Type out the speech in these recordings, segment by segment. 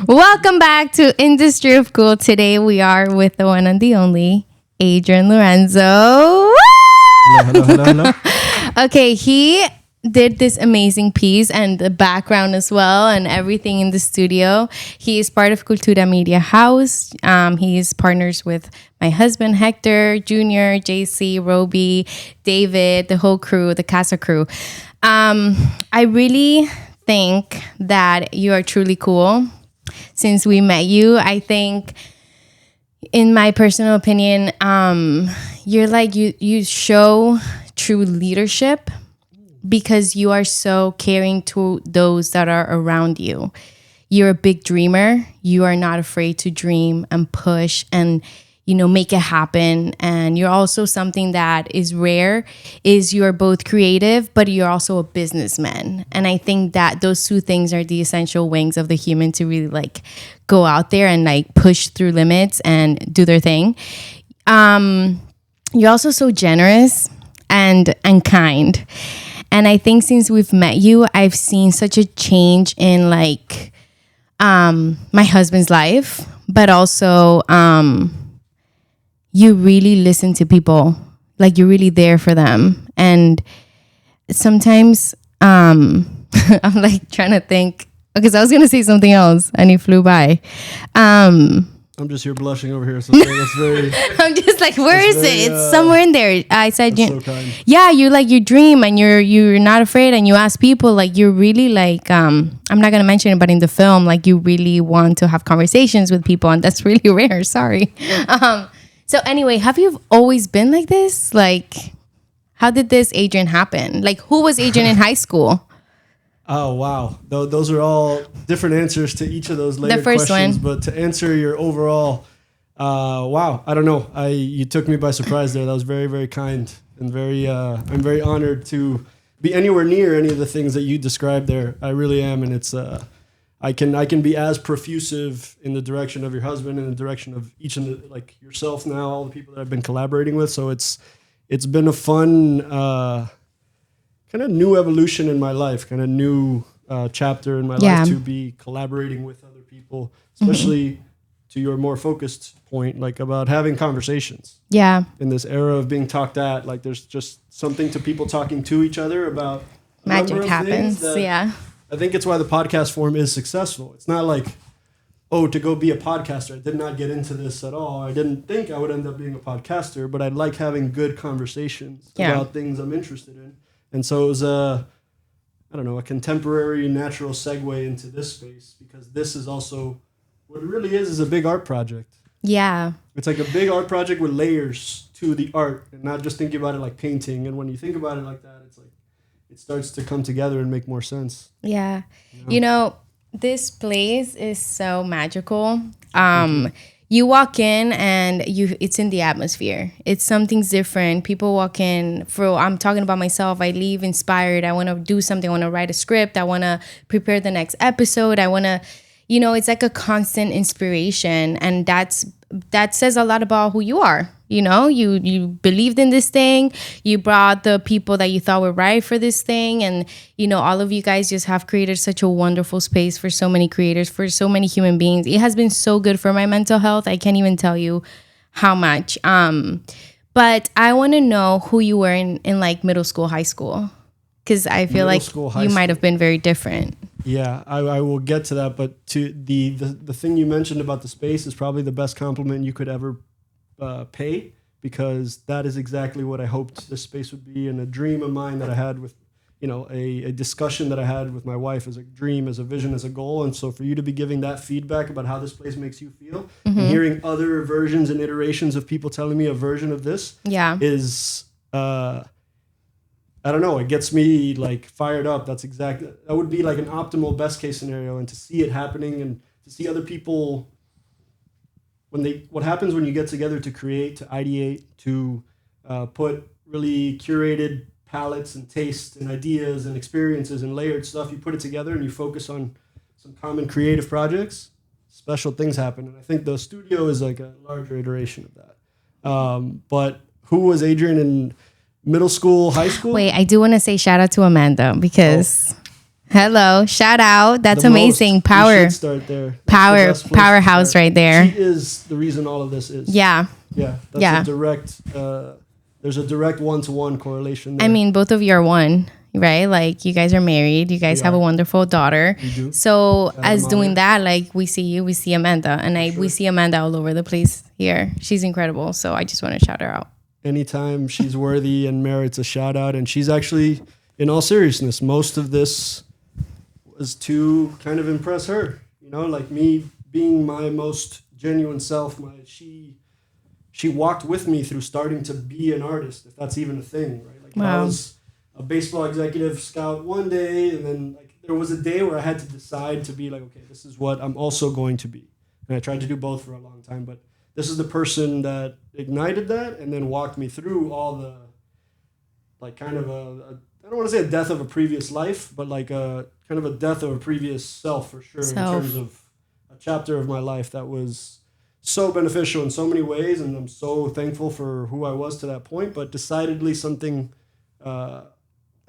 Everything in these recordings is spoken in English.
Welcome back to Industry of Cool. Today we are with the one and the only Adrian Lorenzo. Hello. Okay, he did this amazing piece and the background as well and everything in the studio. He is part of Cultura Media House. He is partners with my husband, Hector, Junior, JC, Roby, David, the whole crew, the Casa crew. I really think that you are truly cool. Since we met you, I think, in my personal opinion, you're like, you show true leadership because you are so caring to those that are around you. You're a big dreamer. You are not afraid to dream and push and, make it happen. And you're also something that is rare is you're both creative, but you're also a businessman. And I think that those two things are the essential wings of the human to really go out there and push through limits and do their thing. You're also so generous and kind. And I think since we've met you, I've seen such a change in my husband's life, but also, you really listen to people, you're really there for them. And sometimes I'm trying to think, because I was going to say something else and it flew by. I'm just here blushing over here. So that's very. I'm just where is it? It's somewhere in there. I said, so kind. Yeah, you dream and you're not afraid and you ask people you're really I'm not going to mention it, but in the film, you really want to have conversations with people and that's really rare. Sorry. So anyway, have you always been like this? How did this Adrian happen? Who was Adrian in high school? Oh, wow. Those are all different answers to each of those later questions. But to answer your overall, wow, I don't know. You took me by surprise there. That was very, very kind and I'm very honored to be anywhere near any of the things that you described there. I really am. And it's, I can be as profusive in the direction of your husband, in the direction of each of the, yourself now, all the people that I've been collaborating with. So it's been a fun, kind of new evolution in my life, kind of new chapter in my life to be collaborating with other people, especially to your more focused point, about having conversations. Yeah. In this era of being talked at, there's just something to people talking to each other about magic happens. Yeah. I think it's why the podcast form is successful. It's not to go be a podcaster. I did not get into this at all. I didn't think I would end up being a podcaster, but I like having good conversations about things I'm interested in. And so it was a contemporary natural segue into this space because this is also what it really is a big art project. Yeah. It's a big art project with layers to the art and not just thinking about it like painting. And when you think about it like that, it's it starts to come together and make more sense. Yeah. This place is so magical. You walk in and it's in the atmosphere. It's something different. People walk in I'm talking about myself. I leave inspired. I want to do something. I want to write a script. I want to prepare the next episode. I want to, it's a constant inspiration. And that says a lot about who you are. You believed in this thing. You brought the people that you thought were right for this thing. And, all of you guys just have created such a wonderful space for so many creators, for so many human beings. It has been so good for my mental health. I can't even tell you how much. But I want to know who you were in middle school, high school, because I feel you might have been very different. Yeah, I will get to that. But to the thing you mentioned about the space is probably the best compliment you could ever pay, because that is exactly what I hoped this space would be, and a dream of mine that I had with, a discussion that I had with my wife as a dream, as a vision, as a goal. And so for you to be giving that feedback about how this place makes you feel, and hearing other versions and iterations of people telling me a version of this is I don't know, it gets me like fired up. That would be like an optimal best case scenario, and to see it happening and to see other people what happens when you get together to create, to ideate, to put really curated palettes and tastes and ideas and experiences and layered stuff, you put it together and you focus on some common creative projects, special things happen. And I think the studio is like a larger iteration of that. But who was Adrian in middle school, high school? Wait, I do want to say shout out to Amanda because hello, shout out. That's amazing. Power. You should start there. Powerhouse right there. She is the reason all of this is. Yeah. Yeah. That's a direct, there's a direct one-to-one correlation there. I mean, both of you are one, right? Like you guys are married. You guys have a wonderful daughter. We do. So as doing that, like we see you, we see Amanda, and we see Amanda all over the place here. She's incredible. So I just want to shout her out. Anytime she's worthy and merits a shout out. And she's actually, in all seriousness, most of this was to kind of impress her. You know, like me being my most genuine self. She walked with me through starting to be an artist, if that's even a thing, right? Like I was a baseball executive scout one day, and then like there was a day where I had to decide to be like, okay, this is what I'm also going to be. And I tried to do both for a long time, but this is the person that ignited that and then walked me through all the, like kind of I don't want to say a death of a previous life, but like a kind of a death of a previous self for sure. In terms of a chapter of my life that was so beneficial in so many ways, and I'm so thankful for who I was to that point, but decidedly something, I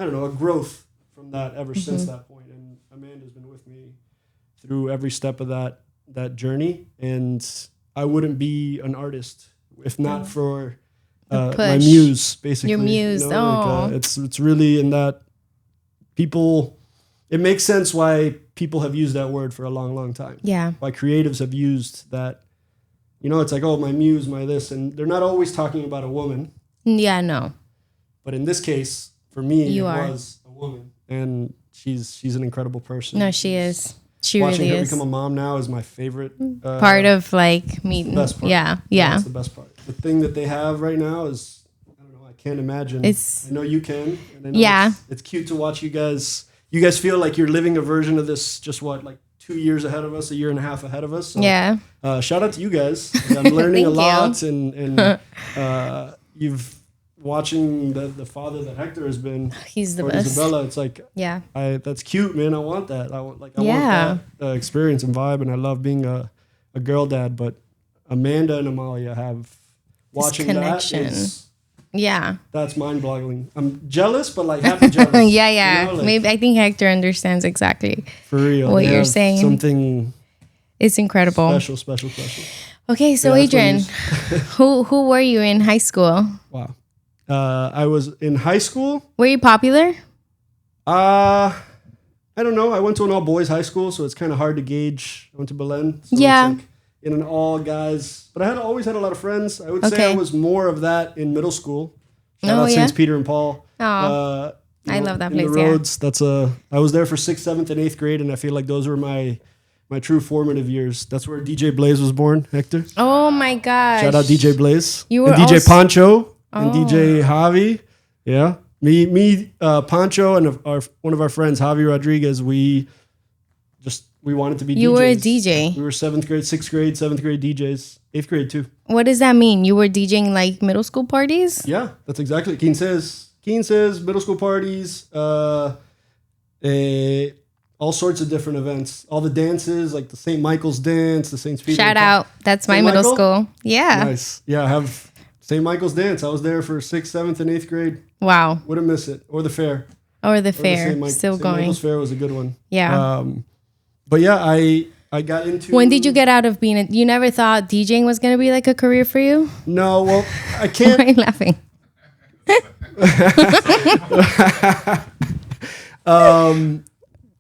don't know, a growth from that ever since that point. And Amanda's been with me through every step of that journey, and I wouldn't be an artist if not for my muse, basically. Your muse, you know, like, it's really in that it makes sense why people have used that word for a long, long time. Yeah. Why creatives have used that. You know, it's like, oh, my muse, my this. And they're not always talking about a woman. Yeah, no. But in this case, for me, was a woman. And she's an incredible person. No, she is. She Watching really her is. become a mom now is my favorite. Part of like meeting. The best part. Yeah. That's the best part. The thing that they have right now is, I don't know, I can't imagine. I know you can. And I know it's cute to watch you guys. You guys feel like you're living a version of this, just like 2 years ahead of us, a year and a half ahead of us. So, shout out to you guys. I'm learning a lot, and you've watching the father that Hector has been. He's the best. Isabella, it's like that's cute, man. I want that. I want that experience and vibe, and I love being a girl dad. But Amanda and Amalia have watching this connection. That's mind-boggling. I'm jealous, but like happy jealous. Yeah. You know, like, maybe I think Hector understands exactly for real what you're saying. Something. It's incredible. Special. Okay, so Adrian, who were you in high school? Wow. I was in high school. Were you popular? I don't know. I went to an all-boys high school, so it's kind of hard to gauge. I went to Belen. So it's like in an all-guys. But I always had a lot of friends. I would say I was more of that in middle school. Shout out St. Peter and Paul. I love that place, the roads. I was there for 6th, 7th, and 8th grade, and I feel like those were my true formative years. That's where DJ Blaze was born, Hector. Oh, my gosh. Shout out DJ Blaze. You were and DJ Pancho. And DJ Javi, me, Pancho, and one of our friends, Javi Rodriguez. We wanted to be DJs. You were a DJ. We were 7th grade, 6th grade, 7th grade DJs, 8th grade too. What does that mean? You were DJing like middle school parties? Yeah, that's exactly what Keen says. Middle school parties, all sorts of different events, all the dances, like the St. Michael's dance, the St. Peter. Shout out, that's my middle school. Yeah, nice. Yeah, I have St. Michael's dance. I was there for 6th, 7th, and 8th grade. Wow. Wouldn't miss it. Or the fair. Still St. going. Michael's fair was a good one. Yeah. But yeah, I got into... When did you get out of being... You never thought DJing was going to be like a career for you? No, well, I can't... Why are you laughing?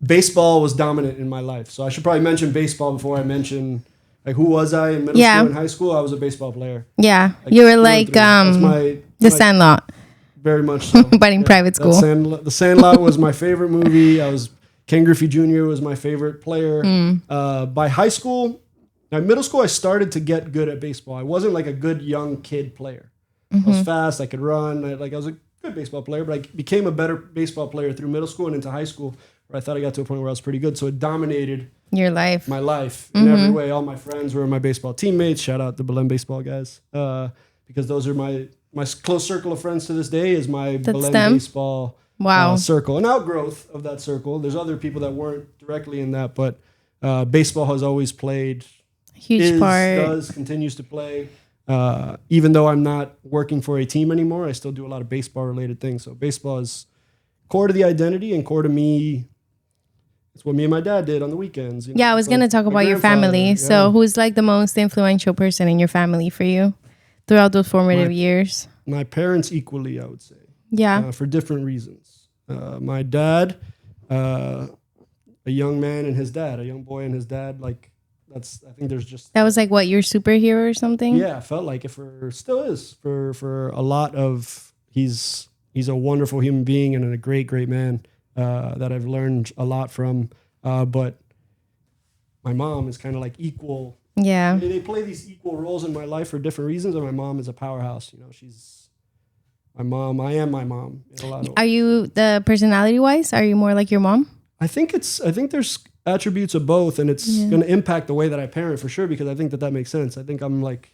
Baseball was dominant in my life. So I should probably mention baseball before I mention... Like, who was I in middle school and high school? I was a baseball player. Yeah. Like, you were like The Sandlot. Very much so. But in private school. The Sandlot was my favorite movie. Ken Griffey Jr. was my favorite player. By high school, middle school, I started to get good at baseball. I wasn't like a good young kid player. I was fast. I could run. I was a good baseball player, but I became a better baseball player through middle school and into high school, where I thought I got to a point where I was pretty good. So it dominated your life, my life in every way. All my friends were my baseball teammates. Shout out the Belen baseball guys, because those are my close circle of friends to this day. Is my Belen baseball circle, an outgrowth of that circle. There's other people that weren't directly in that, but baseball has always played huge part. Continues to play. Even though I'm not working for a team anymore, I still do a lot of baseball related things. So baseball is core to the identity and core to me. It's what me and my dad did on the weekends. I was going to talk about your family. Yeah. So who's like the most influential person in your family for you throughout those formative years? My parents equally, I would say. Yeah. For different reasons. My dad, a young man and his dad, a young boy and his dad, like, I think there's just... That was like what, your superhero or something? Yeah, I felt like it still is for a lot of... He's a wonderful human being and a great, great man that I've learned a lot from. But my mom is kind of like equal. Yeah. They play these equal roles in my life for different reasons, and my mom is a powerhouse. She's my mom. I am my mom in a lot of ways. Are you, the personality-wise, are you more like your mom? I think there's attributes of both, and it's going to impact the way that I parent for sure, because I think that makes sense. I think I'm like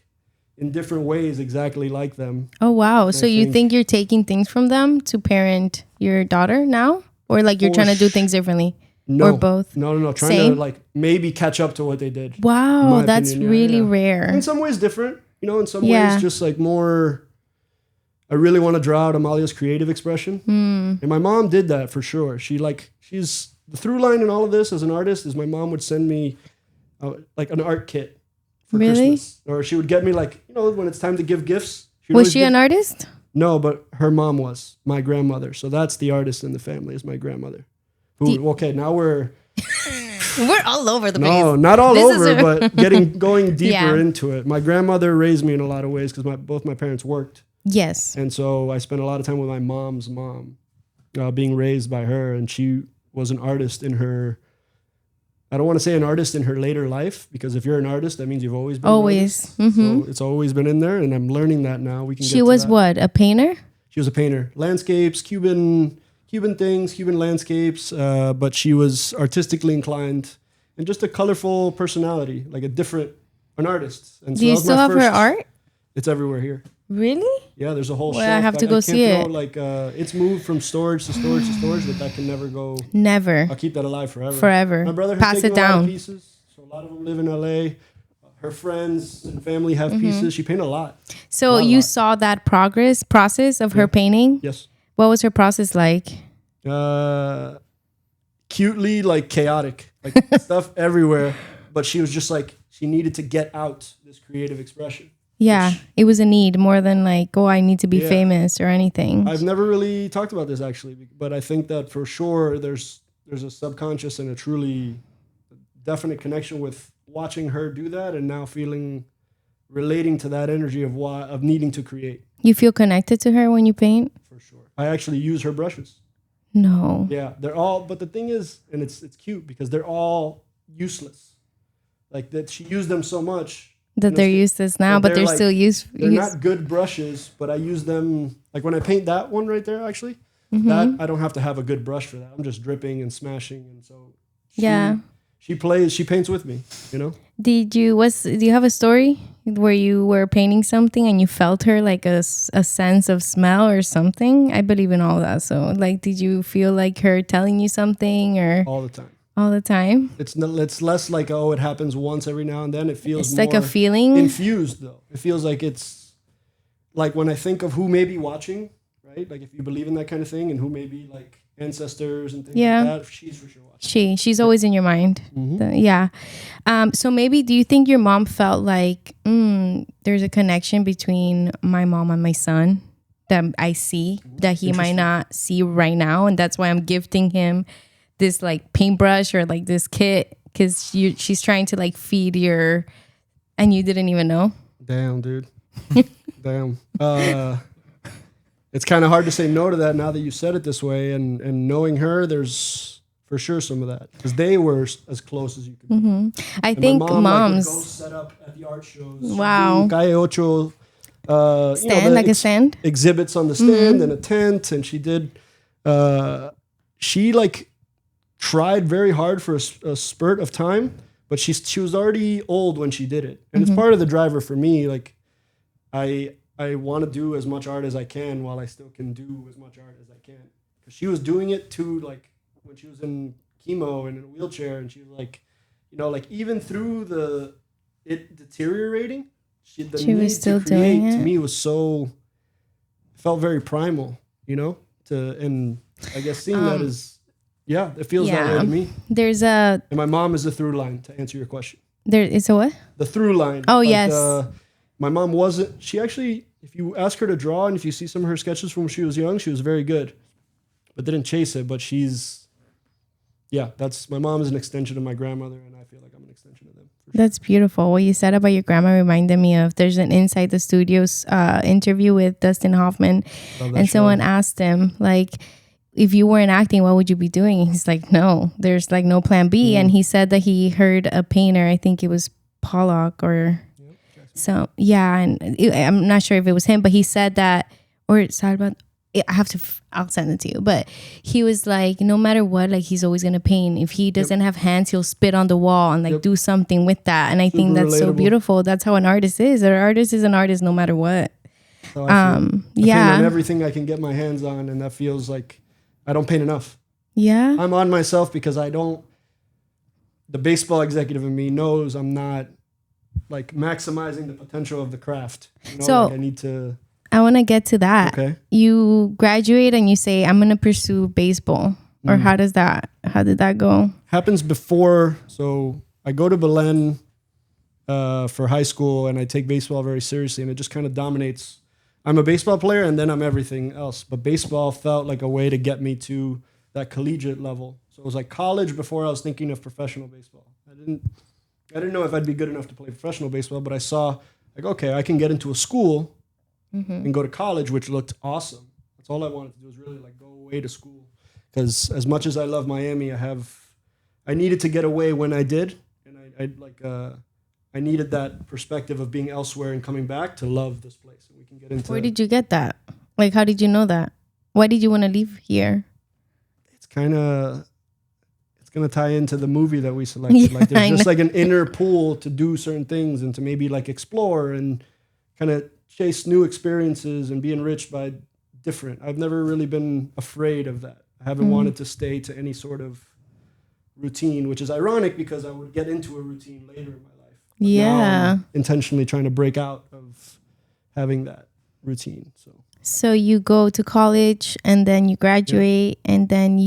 in different ways exactly like them. Oh, wow. So you think you're taking things from them to parent your daughter now? Or like you're trying to do things differently? No. Or both? No. Trying to like maybe catch up to what they did. Wow. That's really rare. In some ways different. In some ways just like more... I really want to draw out Amalia's creative expression. And my mom did that for sure. She's the through line in all of this as an artist is my mom would send me like an art kit for Christmas. Or she would get me like, when it's time to give gifts. Was she an artist? No, but her mom was, my grandmother. So that's the artist in the family is my grandmother. Now we're... We're all over the place. No, not all over, but going deeper into it. My grandmother raised me in a lot of ways because both my parents worked. Yes. And so I spent a lot of time with my mom's mom, being raised by her. And she was an artist in her... I don't want to say an artist in her later life, because if you're an artist, that means you've always been an artist. So it's always been in there, and I'm learning that now. She was what, a painter? She was a painter. Landscapes, Cuban things, Cuban landscapes, but she was artistically inclined and just a colorful personality, like an artist. And so do you still have her art? It's everywhere here. Really? Yeah, there's a whole shelf. I have to go see it. It's moved from storage to storage to storage, but that can never go. Never. I'll keep that alive forever. Forever. My brother has taken a lot of pieces, so a lot of them live in LA. Her friends and family have pieces. She painted a lot. So you saw that process of her painting? Yes. What was her process like? Cutely, like chaotic, like stuff everywhere. But she was just like, she needed to get out this creative expression. Yeah, it was a need more than like, I need to be famous or anything. I've never really talked about this actually, but I think that for sure there's a subconscious and a truly definite connection with watching her do that and now relating to that energy of needing to create. You feel connected to her when you paint? For sure. I actually use her brushes. No. Yeah, they're all, but the thing is, and it's cute because they're all useless. Like that she used them so much. That they're useless now, but they're still used. They're not good brushes, but I use them, like when I paint that one right there, actually, that I don't have to have a good brush for that. I'm just dripping and smashing. And so she paints with me, Do you have a story where you were painting something and you felt her like a sense of smell or something? I believe in all that. So like, did you feel like her telling you something or? All the time. All the time? It's less like, it happens once every now and then. It feels it's more like a feeling? Infused, though. It feels like it's like when I think of who may be watching, right? Like if you believe in that kind of thing and who may be like ancestors and things like that, she's for sure watching. She's always in your mind. So maybe do you think your mom felt like there's a connection between my mom and my son that I see that he might not see right now, and that's why I'm gifting him this like paintbrush or like this kit because she's trying to like feed and you didn't even know? Damn, dude. Damn. It's kind of hard to say no to that now that you said it this way, and knowing her, there's for sure some of that because they were as close as you could be. I think moms would go set up at the art shows. Wow. Calle Ocho stand, like a stand? Exhibits on the stand and a tent. And she did, she like tried very hard for a spurt of time, but she was already old when she did it. And it's part of the driver for me. Like I want to do as much art as I can while I still can do as much art as I can. Because she was doing it too, like when she was in chemo and in a wheelchair, and she was like, you know, like even through it deteriorating, she was still doing it. To me was so, felt very primal, you know, and I guess seeing that is, it feels that way to me. And my mom is the through line to answer your question. There is a what? The through line. Oh, like, yes. My mom wasn't, she actually, if you ask her to draw and if you see some of her sketches from when she was young, she was very good, but didn't chase it. But my mom is an extension of my grandmother, and I feel like I'm an extension of them. Sure. That's beautiful. What you said about your grandma reminded me of, there's an Inside the Studios interview with Dustin Hoffman, and someone asked him, like, if you weren't acting, what would you be doing? And he's like, no, there's like no plan B. And he said that he heard a painter, I think it was Pollock or so. Yeah. And I'm not sure if it was him, but he said that, or Salvador, I'll send it to you. But he was like, no matter what, like he's always going to paint. If he doesn't have hands, he'll spit on the wall and like do something with that. And I think that's relatable. So beautiful. That's how an artist is. An artist is an artist no matter what. So I paint on everything I can get my hands on, and that feels like I don't paint enough. Yeah. I'm on myself because the baseball executive in me knows I'm not like maximizing the potential of the craft. You know, so I want to get to that. Okay. You graduate and you say, I'm going to pursue baseball. Or how did that go? Happens before. So I go to Belen for high school, and I take baseball very seriously, and it just kind of dominates. I'm a baseball player, and then I'm everything else. But baseball felt like a way to get me to that collegiate level. So it was like college before I was thinking of professional baseball. I didn't know if I'd be good enough to play professional baseball, but I saw like, okay, I can get into a school and go to college, which looked awesome. That's all I wanted to do, was really like go away to school. Because as much as I love Miami, I needed to get away when I did, and I needed that perspective of being elsewhere and coming back to love this place. And we can get into. Where did you get that? Like, how did you know that? Why did you want to leave here? It's gonna tie into the movie that we selected. Yeah, like there's just like an inner pull to do certain things and to maybe like explore and kind of chase new experiences and be enriched by different. I've never really been afraid of that. I haven't wanted to stay to any sort of routine, which is ironic because I would get into a routine later in my life. But now I'm intentionally trying to break out of having that routine. So you go to college and then you graduate and then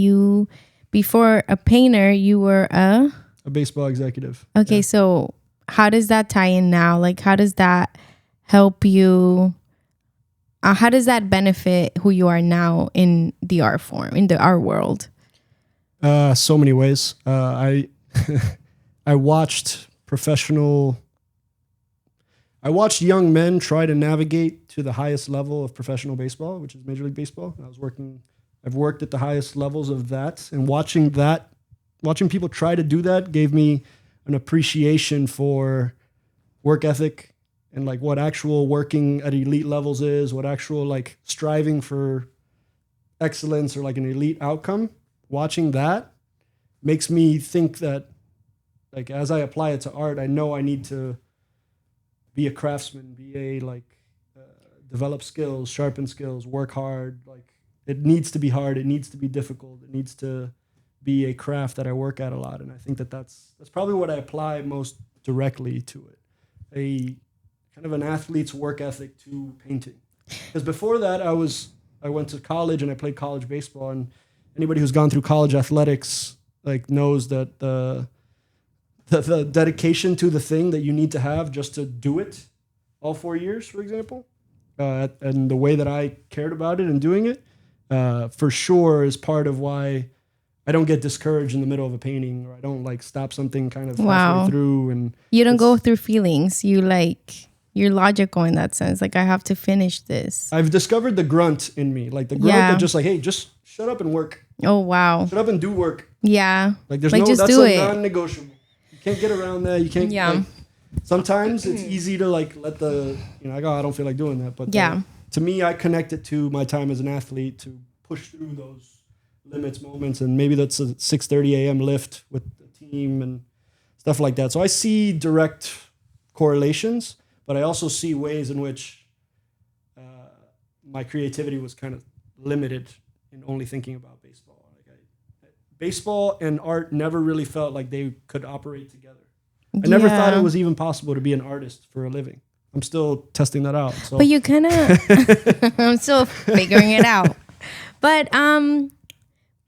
before a painter, you were a baseball executive. Okay, so how does that tie in now? Like, how does that help you? How does that benefit who you are now in the art form, in the art world? So many ways. I watched young men try to navigate to the highest level of professional baseball, which is Major League Baseball. I've worked at the highest levels of that, and watching people try to do that gave me an appreciation for work ethic and like what actual working at elite levels is, what actual like striving for excellence or like an elite outcome. Watching that makes me think that like as I apply it to art, I know I need to be a craftsman, develop skills, sharpen skills, work hard. Like it needs to be hard. It needs to be difficult. It needs to be a craft that I work at a lot. And I think that's probably what I apply most directly to it. A kind of an athlete's work ethic to painting. Because before that, I went to college and I played college baseball. And anybody who's gone through college athletics like knows that the dedication to the thing that you need to have just to do it all 4 years, for example, and the way that I cared about it and doing it, for sure is part of why I don't get discouraged in the middle of a painting, or I don't like stop something kind of halfway through. And you don't go through feelings. You're logical in that sense. Like, I have to finish this. I've discovered the grunt in me, like the grunt that just like, hey, just shut up and work. Oh, wow. Shut up and do work. Yeah. Like that's do like it. non-negotiable. You can't get around that. You can't. Yeah. sometimes it's easy to like let the, like, oh, I don't feel like doing that. But to me, I connect it to my time as an athlete to push through those limits moments. And maybe that's a 6:30 a.m. lift with the team and stuff like that. So I see direct correlations, but I also see ways in which my creativity was kind of limited in only thinking about baseball. Baseball and art never really felt like they could operate together. I never thought it was even possible to be an artist for a living. I'm still testing that out. So. But you kind of, I'm still figuring it out. But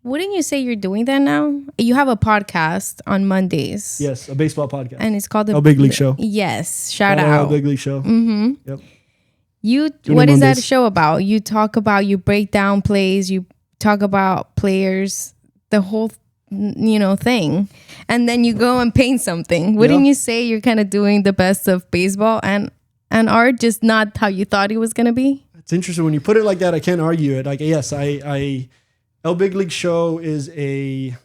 wouldn't you say you're doing that now? You have a podcast on Mondays. Yes, a baseball podcast. And it's called the Big League Show. Yes, shout out. Big League Show. Mm-hmm. Yep. What is that show about? You talk about, you break down plays, you talk about players, the whole thing, and then you go and paint something. Wouldn't you say you're kind of doing the best of baseball and art, just not how you thought it was going to be? It's interesting when you put it like that. I can't argue it. Like, yes, El Big League Show is a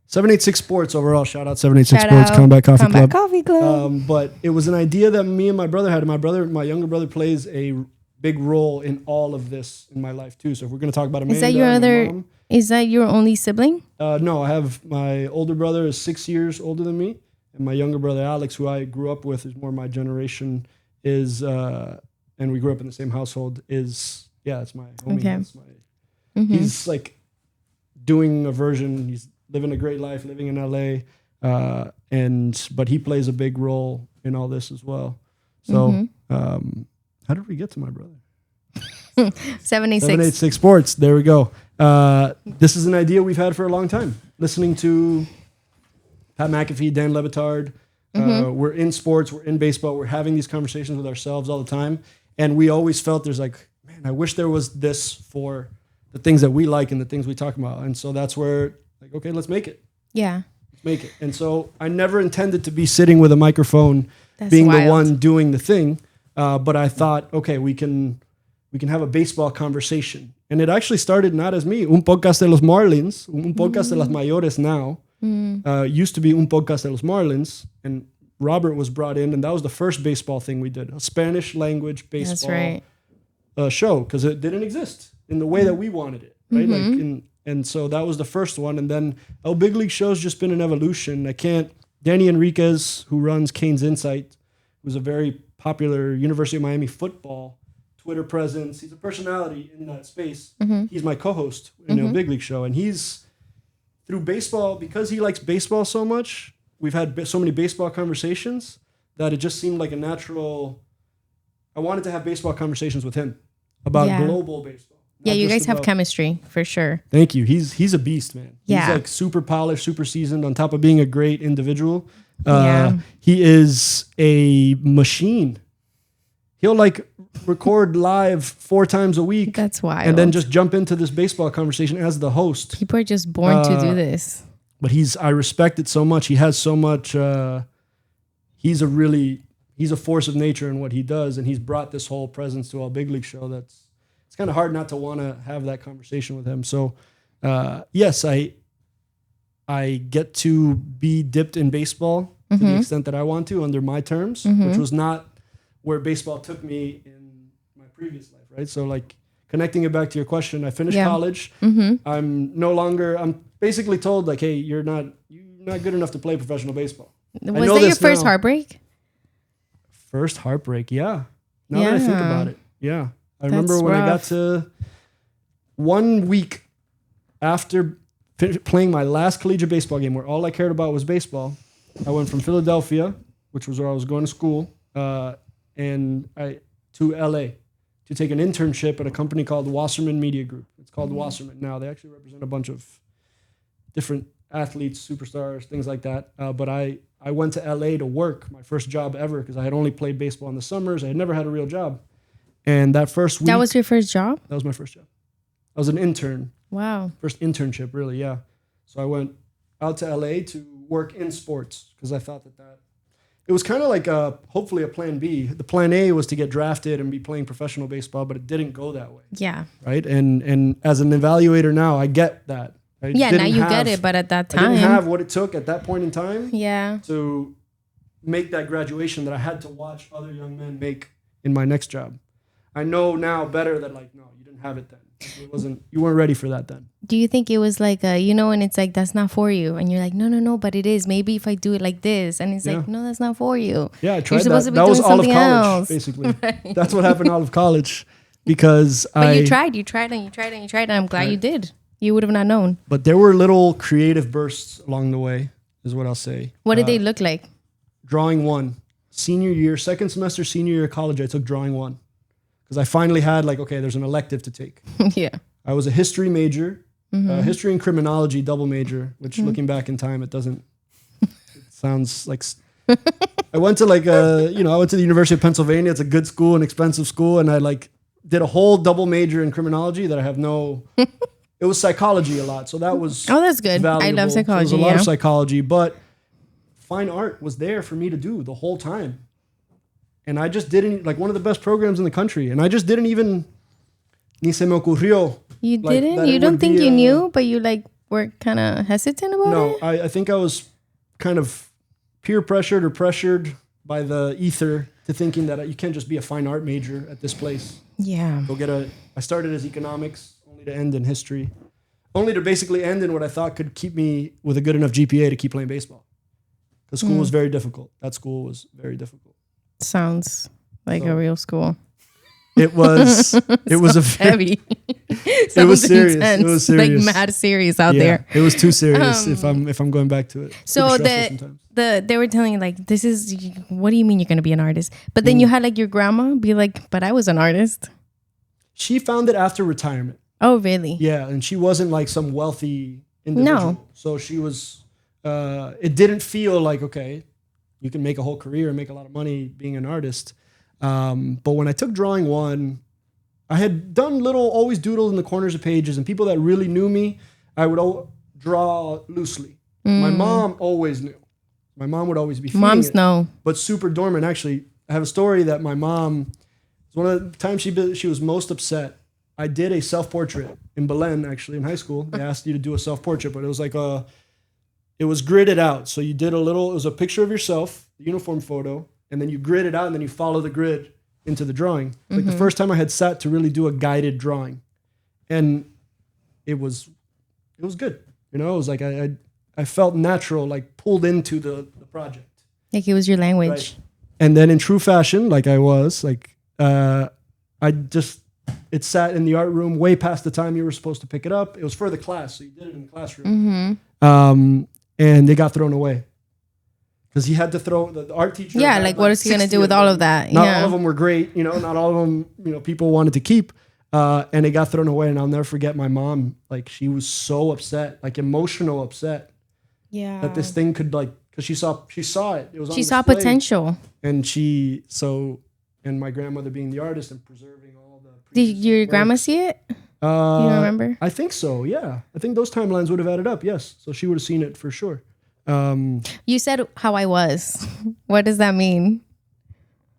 786 Sports overall. Shout out 786 Sports, Combat Coffee Club. But it was an idea that me and my brother had. My younger brother plays a big role in all of this in my life too. So if we're going to talk about Amanda, is that your only sibling? No, I have my older brother is 6 years older than me, and my younger brother Alex, who I grew up with, is more my generation. And we grew up in the same household. It's my homie. Okay. He's like doing a version. He's living a great life, living in LA, but he plays a big role in all this as well. So, how did we get to my brother? 786 Sports. There we go. This is an idea we've had for a long time. Listening to Pat McAfee, Dan Le Batard. We're in sports. We're in baseball. We're having these conversations with ourselves all the time. And we always felt there's like, man, I wish there was this for the things that we like and the things we talk about. And so that's where, like, okay, let's make it. Yeah. Let's make it. And so I never intended to be sitting with a microphone, being wild. The one doing the thing. But I thought, okay, we can have a baseball conversation. And it actually started not as me, un podcast de los Marlins, un podcast de las mayores now. Used to be un podcast de los Marlins. And Robert was brought in, and that was the first baseball thing we did, a Spanish language baseball show, because it didn't exist in the way that we wanted it, right? And so that was the first one. And then El Big League Show's just been an evolution. Danny Enriquez, who runs Canes Insight, who's a very popular University of Miami football Twitter presence. He's a personality in that space. He's my co-host in El Big League Show. And he's, through baseball, because he likes baseball so much, we've had so many baseball conversations that it just seemed like a natural. I wanted to have baseball conversations with him about global baseball. Yeah, you guys have chemistry for sure. Thank you. He's a beast, man. He's like super polished, super seasoned, on top of being a great individual. He is a machine. He'll like record live 4 times a week. That's wild. And then just jump into this baseball conversation as the host. People are just born to do this. But I respect it so much. He has so much. He's a force of nature in what he does, and he's brought this whole presence to our Big League Show. It's kind of hard not to want to have that conversation with him. So, yes, I get to be dipped in baseball to the extent that I want to under my terms, which was not where baseball took me in my previous life, right? So, like, connecting it back to your question, I finished college. I'm basically told, like, hey, you're not good enough to play professional baseball. Was that your first heartbreak? First heartbreak, yeah. Now that I think about it, yeah. I remember when I got to 1 week after playing my last collegiate baseball game, where all I cared about was baseball. I went from Philadelphia, which was where I was going to school, to LA to take an internship at a company called Wasserman Media Group. It's called Wasserman now. They actually represent a bunch of different athletes, superstars, things like that. But I went to LA to work, my first job ever, because I had only played baseball in the summers. I had never had a real job. And that first week... That was your first job? That was my first job. I was an intern. Wow. First internship, really, yeah. So I went out to LA to work in sports because I thought that it was kind of like hopefully a plan B. The plan A was to get drafted and be playing professional baseball, but it didn't go that way. Yeah. Right? And as an evaluator now, I get that. Yeah, now you get it, but at that time... I didn't have what it took at that point in time to make that graduation that I had to watch other young men make in my next job. I know now better that like, no, you didn't have it then. You weren't ready for that then. Do you think it was like and it's like, that's not for you, and you're like, no, but it is. Maybe if I do it like this, and it's like, no, that's not for you. Yeah, I tried that. That was all of college, basically. Right. That's what happened all of college, because you tried, and I'm glad you did. You would have not known. But there were little creative bursts along the way, is what I'll say. What did they look like? Drawing 1, senior year, second semester, senior year of college, I took drawing 1. Because I finally had like, okay, there's an elective to take. Yeah. I was a history major, history and criminology double major, which looking back in time, it sounds like, I went to like, I went to the University of Pennsylvania. It's a good school, an expensive school. And I like did a whole double major in criminology that I have it was psychology a lot. So that was that's good. valuable. I love psychology. So there was a lot of psychology, but fine art was there for me to do the whole time. And I just didn't, like one of the best programs in the country. And I just didn't even, ni se me ocurrió. You didn't? You don't think you knew, but you like were kind of hesitant about it? No, I think I was kind of peer pressured or pressured by the ether to thinking that you can't just be a fine art major at this place. Yeah. I started as economics, only to end in history. Only to basically end in what I thought could keep me with a good enough GPA to keep playing baseball. Because school was very difficult. That school was very difficult. Sounds like a real school. It was heavy. It was serious. Intense. It was serious. Like mad serious out there. It was too serious if I'm going back to it. So they were telling you like, what do you mean you're going to be an artist? But then you had like your grandma be like, but I was an artist. She found it after retirement. Oh, really? Yeah. And she wasn't like some wealthy individual. No. So she was, it didn't feel like, okay, you can make a whole career and make a lot of money being an artist. But when I took drawing 1, I had done always doodle in the corners of pages, and people that really knew me, I would draw loosely. My mom always knew. My mom would always be feeding Moms know. But super dormant. Actually, I have a story that my mom, one of the times she was most upset. I did a self-portrait in Belen, actually, in high school. They asked you to do a self-portrait, but it was like it was gridded out. So you did it was a picture of yourself, the uniform photo, and then you grid it out, and then you follow the grid into the drawing. Like the first time I had sat to really do a guided drawing, and it was good. It was like I felt natural, like pulled into the project. Like it was your language. Right. And then in true fashion, like I was, like it sat in the art room way past the time you were supposed to pick it up. It was for the class, so you did it in the classroom. And it got thrown away. Because he had to throw the art teacher. Yeah, like what is he going to do with all of that? Not all of them were great. Not all of them, people wanted to keep. And it got thrown away. And I'll never forget my mom. Like she was so upset, like emotional upset. Yeah. That this thing could because she saw it. It was on She saw display. potential. And and my grandmother being the artist and preserving all the. Did your grandma see it? You don't remember? I think so. Yeah. I think those timelines would have added up. Yes. So she would have seen it for sure. You said how I was. What does that mean?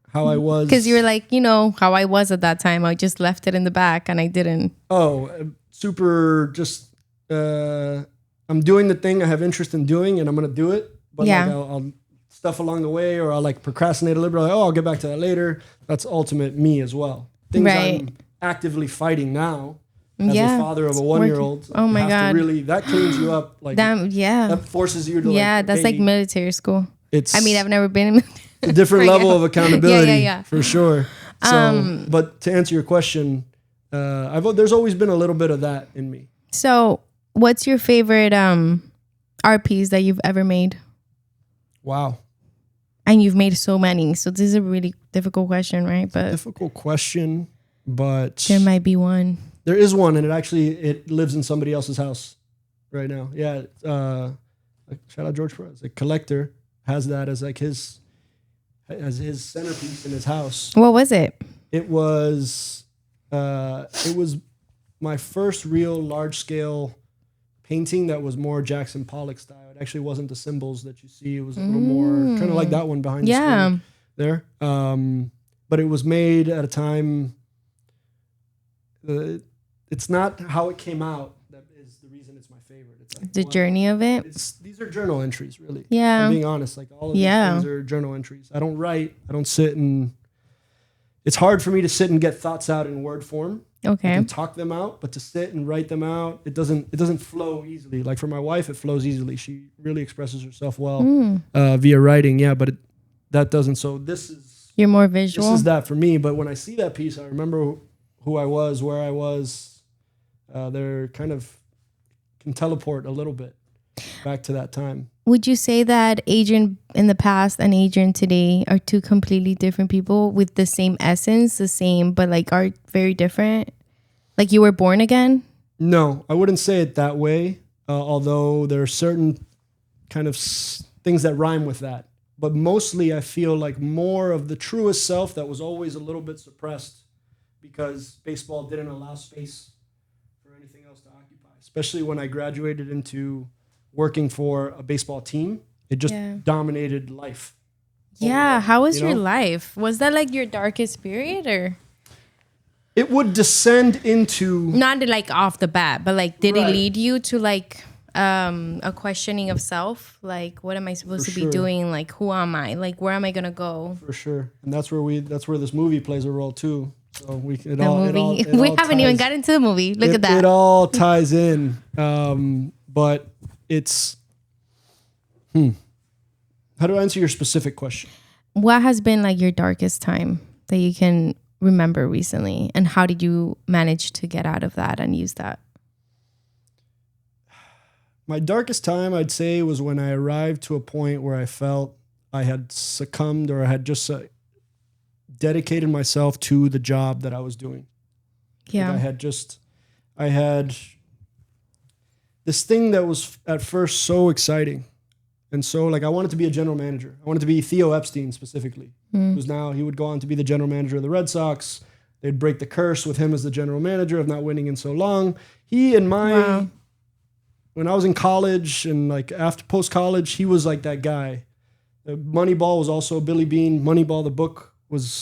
How I was? Because you were like, how I was at that time. I just left it in the back and I didn't. Oh, super just, I'm doing the thing I have interest in doing and I'm going to do it. But like I'll stuff along the way or I'll like procrastinate a little bit. Like, I'll get back to that later. That's ultimate me as well. Things I'm actively fighting now. As a father of a 1-year-old, oh my God, that cleans you up. Like that forces you to that's like military school. I've never been in a different level of accountability for sure. So, but to answer your question, there's always been a little bit of that in me. So, what's your favorite art piece that you've ever made? Wow. And you've made so many, so this is a really difficult question, right? But difficult question, but there might be one. There is one, and it lives in somebody else's house right now. Yeah, shout out George Perez. A collector has that as like his centerpiece in his house. What was it? It was my first real large scale painting that was more Jackson Pollock style. It actually wasn't the symbols that you see. It was a little more kind of like that one behind the screen there. But it was made at a time. It's not how it came out that is the reason it's my favorite. It's like the journey of it. These are journal entries, really. Yeah. I'm being honest. Like all of these things are journal entries. I don't write. I don't sit and. It's hard for me to sit and get thoughts out in word form. Okay. I can talk them out, but to sit and write them out, it doesn't flow easily. Like for my wife, it flows easily. She really expresses herself well via writing. Yeah, but that doesn't. So this is. You're more visual. This is that for me. But when I see that piece, I remember who I was, where I was. They're kind of can teleport a little bit back to that time. Would you say that Adrian in the past and Adrian today are two completely different people with the same essence, but like are very different? Like you were born again? No, I wouldn't say it that way. Although there are certain kind of things that rhyme with that. But mostly I feel like more of the truest self that was always a little bit suppressed because baseball didn't allow space for anything else to occupy. Especially when I graduated into working for a baseball team, it just dominated life. Yeah. How was your life? Was that like your darkest period or? It would descend into... Not like off the bat, but like did it lead you to like a questioning of self? Like what am I supposed to be doing? Like who am I? Like where am I going to go? For sure. And that's where this movie plays a role too. So we haven't even got into the movie. Look at that. It all ties in. But it's how do I answer your specific question? What has been like your darkest time that you can remember recently, and how did you manage to get out of that and use that? My darkest time, I'd say, was when I arrived to a point where I felt I had succumbed or I had just dedicated myself to the job that I was doing. Yeah. Like I had this thing that was at first so exciting. And so like I wanted to be a general manager. I wanted to be Theo Epstein specifically. Who's now, he would go on to be the general manager of the Red Sox. They'd break the curse with him as the general manager of not winning in so long. When I was in college and like after post-college, he was like that guy. Moneyball was also Billy Bean. Moneyball, the book, was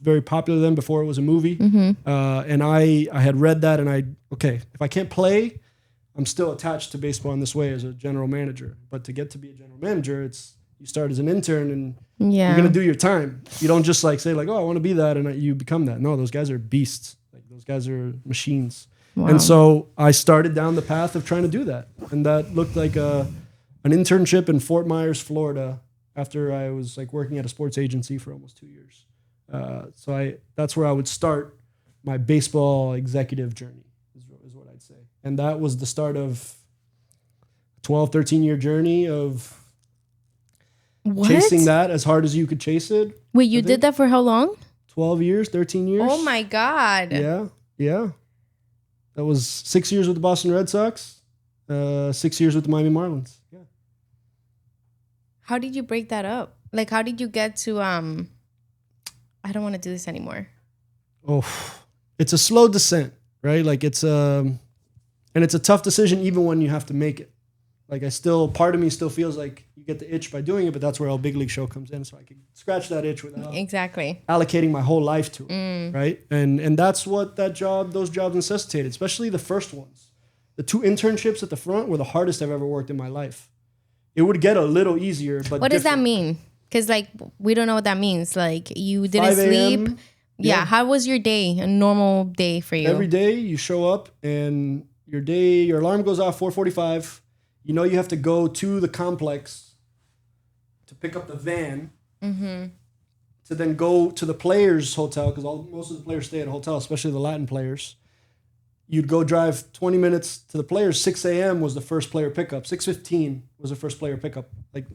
very popular then before it was a movie. And I had read that and if I can't play, I'm still attached to baseball in this way as a general manager. But to get to be a general manager, you start as an intern and you're going to do your time. You don't just like say like, oh, I want to be that and you become that. No, those guys are beasts. Like those guys are machines. Wow. And so I started down the path of trying to do that. And that looked like an internship in Fort Myers, Florida, after I was like working at a sports agency for almost 2 years. So that's where I would start my baseball executive journey is what I'd say. And that was the start of a 12, 13-year journey of chasing that as hard as you could chase it. Wait, you did that for how long? 12 years, 13 years. Oh my God. Yeah. That was 6 years with the Boston Red Sox, 6 years with the Miami Marlins. Yeah. How did you break that up? Like, how did you get to, I don't want to do this anymore? Oh, it's a slow descent, right? Like and it's a tough decision even when you have to make it. Like part of me still feels like you get the itch by doing it, but that's where our big league show comes in. So I can scratch that itch without allocating my whole life to it, right? And that's what those jobs necessitated, especially the first ones. The 2 internships at the front were the hardest I've ever worked in my life. It would get a little easier, but what does that mean? Because like we don't know what that means. Like you didn't sleep. Yeah. How was your day? A normal day for you? Every day you show up and your alarm goes off 4:45. You know you have to go to the complex to pick up the van to then go to the players' hotel because most of the players stay at a hotel, especially the Latin players. You'd go drive 20 minutes to the players. 6 a.m. was the first player pickup. 6:15 was the first player pickup. Like,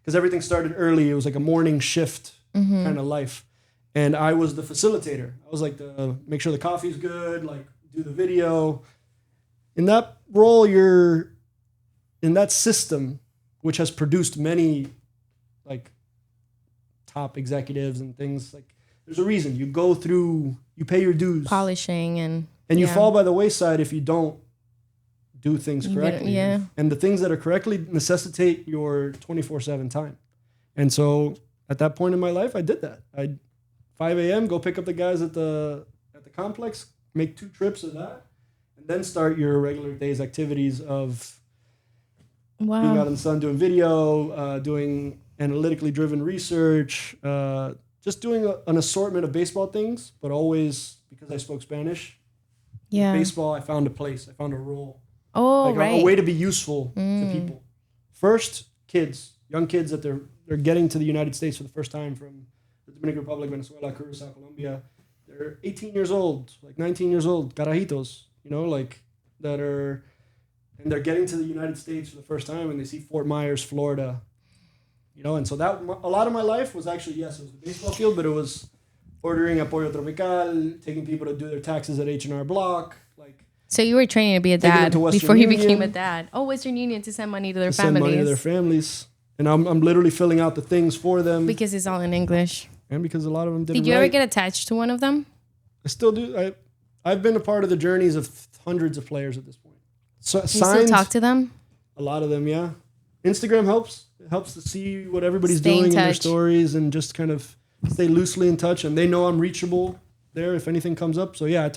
because everything started early. It was like a morning shift kind of life. And I was the facilitator. I was like make sure the coffee's good, like do the video. In that role, you're in that system, which has produced many like top executives and things. Like there's a reason you go through, you pay your dues, polishing and you fall by the wayside if you don't do things correctly. And the things that are correctly necessitate your 24/7 time. And so at that point in my life, I did that. I'd 5 a.m. go pick up the guys at the complex, make 2 trips of that. and then start your regular day's activities of being out in the sun, doing video, doing analytically driven research, just doing an assortment of baseball things, but always, because I spoke Spanish, baseball, I found a place, I found a role. A way to be useful to people. First, young kids that they're getting to the United States for the first time from the Dominican Republic, Venezuela, Curacao, Colombia. They're 18 years old, like 19 years old, carajitos, and they're getting to the United States for the first time, and they see Fort Myers, Florida, and so that a lot of my life was actually, yes, it was the baseball field, but it was ordering a pollo tropical, taking people to do their taxes at H&R Block, So you were training to be a dad before you became a dad. Oh, Western Union to send money to their families. Send money to their families. And I'm literally filling out the things for them. Because it's all in English. And because a lot of them didn't Did you ever get attached to one of them? I still do. I've been a part of the journeys of hundreds of players at this point. So, you still talk to them? A lot of them, yeah. Instagram helps. It helps to see what everybody's doing in their stories and just kind of stay loosely in touch. And they know I'm reachable there if anything comes up. So yeah,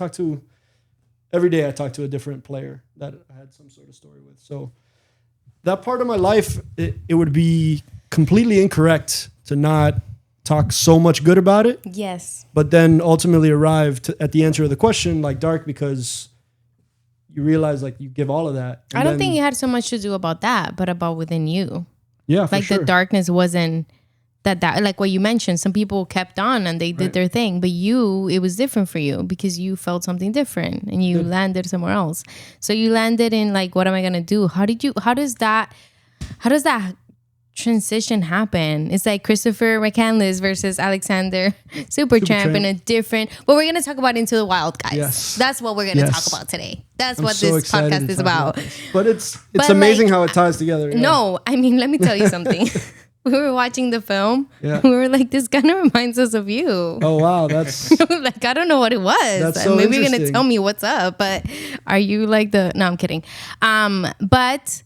every day I talk to a different player that I had some sort of story with. So that part of my life, it would be completely incorrect to not talk so much good about it. Yes. But then ultimately arrive at the answer of the question like Dark, because you realize like you give all of that. I don't think it had so much to do about that, but about within you. Yeah, for sure. The darkness wasn't that like what you mentioned, some people kept on and they did their thing, but it was different for you because you felt something different and you landed somewhere else. So you landed in like, what am I going to do? How does that transition happen? It's like Christopher McCandless versus Alexander Supertramp in a different, but we're going to talk about Into the Wild, guys. Yes. That's what we're going to talk about today. That's what this podcast is about. But it's amazing how it ties together. Yeah. No, I mean, let me tell you something. We were watching the film. Yeah. We were like, this kind of reminds us of you. Oh, wow. That's like, I don't know what it was. That's so maybe you're going to tell me what's up, but are you like no, I'm kidding. But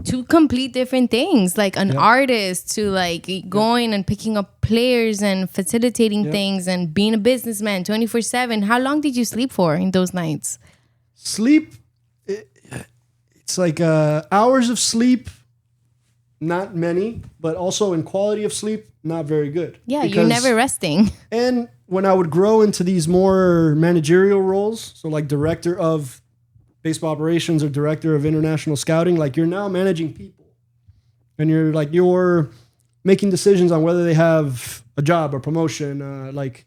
two complete different things, like an artist to like going and picking up players and facilitating things and being a businessman 24/7. How long did you sleep for in those nights? Sleep, it's like hours of sleep. Not many, but also in quality of sleep, not very good. Yeah, you're never resting. And when I would grow into these more managerial roles, so like director of baseball operations or director of international scouting, like you're now managing people. And you're making decisions on whether they have a job or promotion, like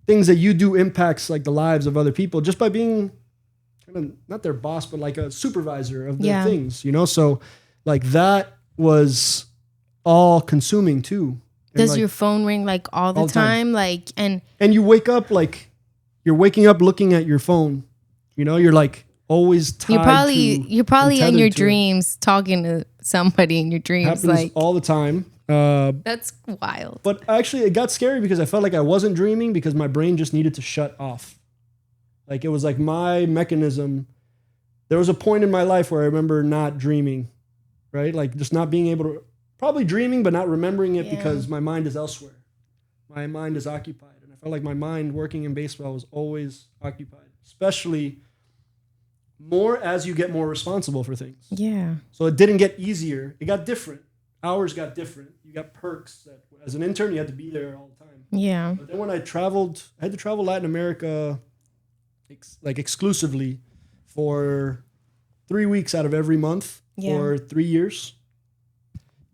things that you do impacts like the lives of other people just by being kind of not their boss, but like a supervisor of their things, So like that was all consuming too. Does your phone ring like all the time? Like and you wake up like you're waking up looking at your phone. You're like always tied. You're probably in your dreams talking to somebody in your dreams. Happens like all the time. That's wild. But actually it got scary because I felt like I wasn't dreaming because my brain just needed to shut off. Like it was like my mechanism. There was a point in my life where I remember not dreaming. Right? Like just not being able to, probably dreaming, but not remembering it because my mind is elsewhere. My mind is occupied. And I felt like my mind working in baseball was always occupied, especially more as you get more responsible for things. Yeah. So it didn't get easier. It got different. Hours got different. You got perks that as an intern, you had to be there all the time. Yeah. But then when I had to travel Latin America exclusively for 3 weeks out of every month. For 3 years.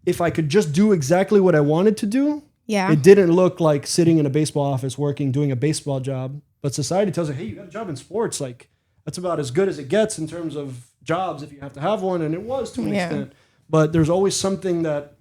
If I could just do exactly what I wanted to do, it didn't look like sitting in a baseball office doing a baseball job. But society tells you, hey, you got a job in sports. Like that's about as good as it gets in terms of jobs if you have to have one. And it was to an extent. But there's always something that,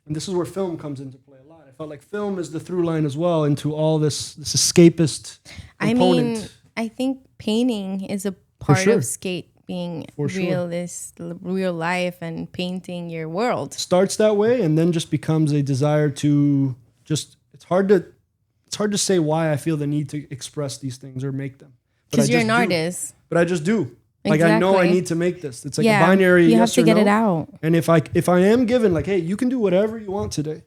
and this is where film comes into play a lot. I felt like film is the through line as well into all this escapist component. I mean, I think painting is a part of skate. Being real life and painting your world starts that way and then just becomes a desire to just it's hard to say why I feel the need to express these things or make them because you're an artist. But I just do. Like I know I need to make this. It's like a binary you yes have to or get no. it out. And if I am given like, hey, you can do whatever you want today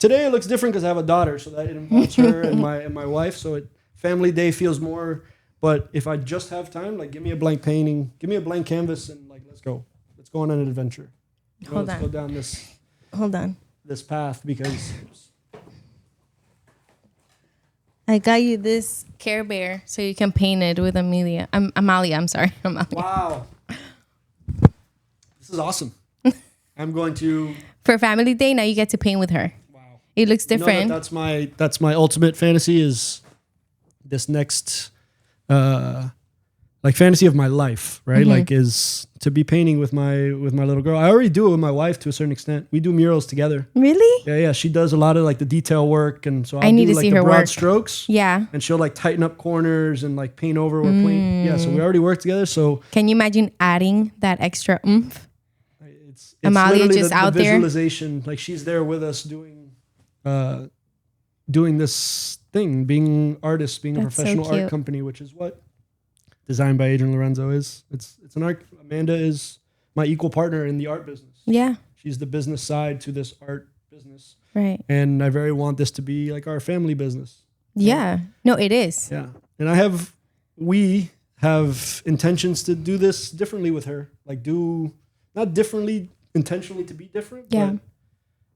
it looks different because I have a daughter, so that it involves her and my wife, so family day feels more But if I just have time, like give me a blank painting, give me a blank canvas, and like let's go on an adventure. Let's go down this. Hold on. This path because I got you this Care Bear so you can paint it with Amalia. I'm sorry. Amalia. Wow. This is awesome. I'm going to for Family Day now you get to paint with her. Wow. It looks different. That's my ultimate fantasy is this next like fantasy of my life, right? Like is to be painting with my little girl. I already do it with my wife to a certain extent. We do murals together. Really? Yeah. She does a lot of like the detail work, and so I need to see her broad work. Strokes. Yeah. And she'll like tighten up corners and like paint over with paint. Yeah. So we already work together. So can you imagine adding that extra oomph? It's Amalia just out the there. Visualization, like she's there with us doing this thing, being artists, being a professional art company, which is what Designed by Adrian Lorenzo is. It's an art. Amanda is my equal partner in the art business. Yeah. She's the business side to this art business. Right. And I very want this to be like our family business. Yeah. No, it is. Yeah. And we have intentions to do this differently with her. Like not differently intentionally to be different. Yeah. But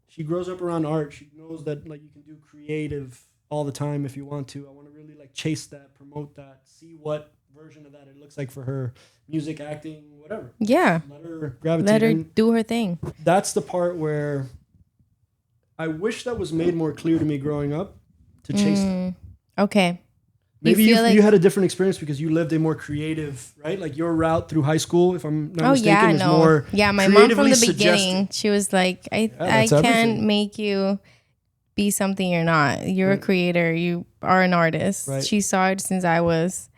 she grows up around art. She knows that like you can do creative all the time if you want to. I want to really like chase that, promote that, see what version of that it looks like for her. Music, acting, whatever. Yeah. Let her gravitate. Let her do her thing. That's the part where I wish that was made more clear to me growing up to chase that. Okay. Maybe you had a different experience because you lived a more creative, right? Like your route through high school, if I'm not mistaken, is more my mom from the beginning, she was like, I can't make you be something you're not. You're a creator. You are an artist. Right. She saw it since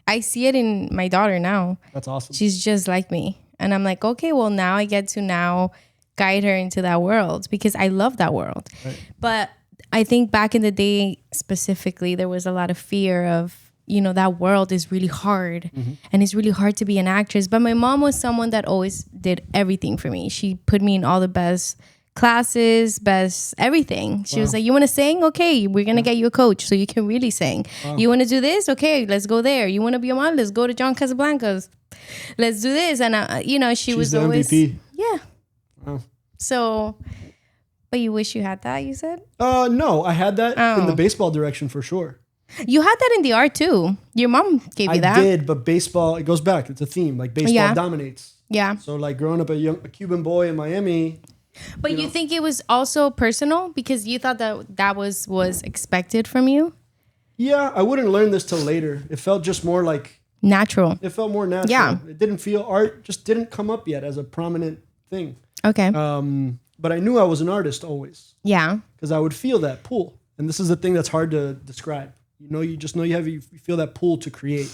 I see it in my daughter now. That's awesome. She's just like me. And I'm like, okay, well, now I get to guide her into that world because I love that world. Right. But I think back in the day, specifically, there was a lot of fear of, that world is really hard and it's really hard to be an actress. But my mom was someone that always did everything for me. She put me in all the best classes, best everything. She was like, you want to sing? Okay, we're going to get you a coach so you can really sing. Wow. You want to do this? Okay, let's go there. You want to be a model? Let's go to John Casablancas. Let's do this. And, she's was the always... MVP. Yeah. Wow. So... But you wish you had that, you said? No, I had that in the baseball direction for sure. You had that in the art too. Your mom gave you that. I did, but baseball, it goes back. It's a theme. Like baseball dominates. Yeah. So like growing up a Cuban boy in Miami. But you think it was also personal because you thought that was expected from you? Yeah, I wouldn't learn this till later. It felt just more like... natural. It felt more natural. Yeah. It didn't feel... Art just didn't come up yet as a prominent thing. Okay. But I knew I was an artist always. Yeah. Because I would feel that pull. And this is the thing that's hard to describe. You just know you feel that pull to create.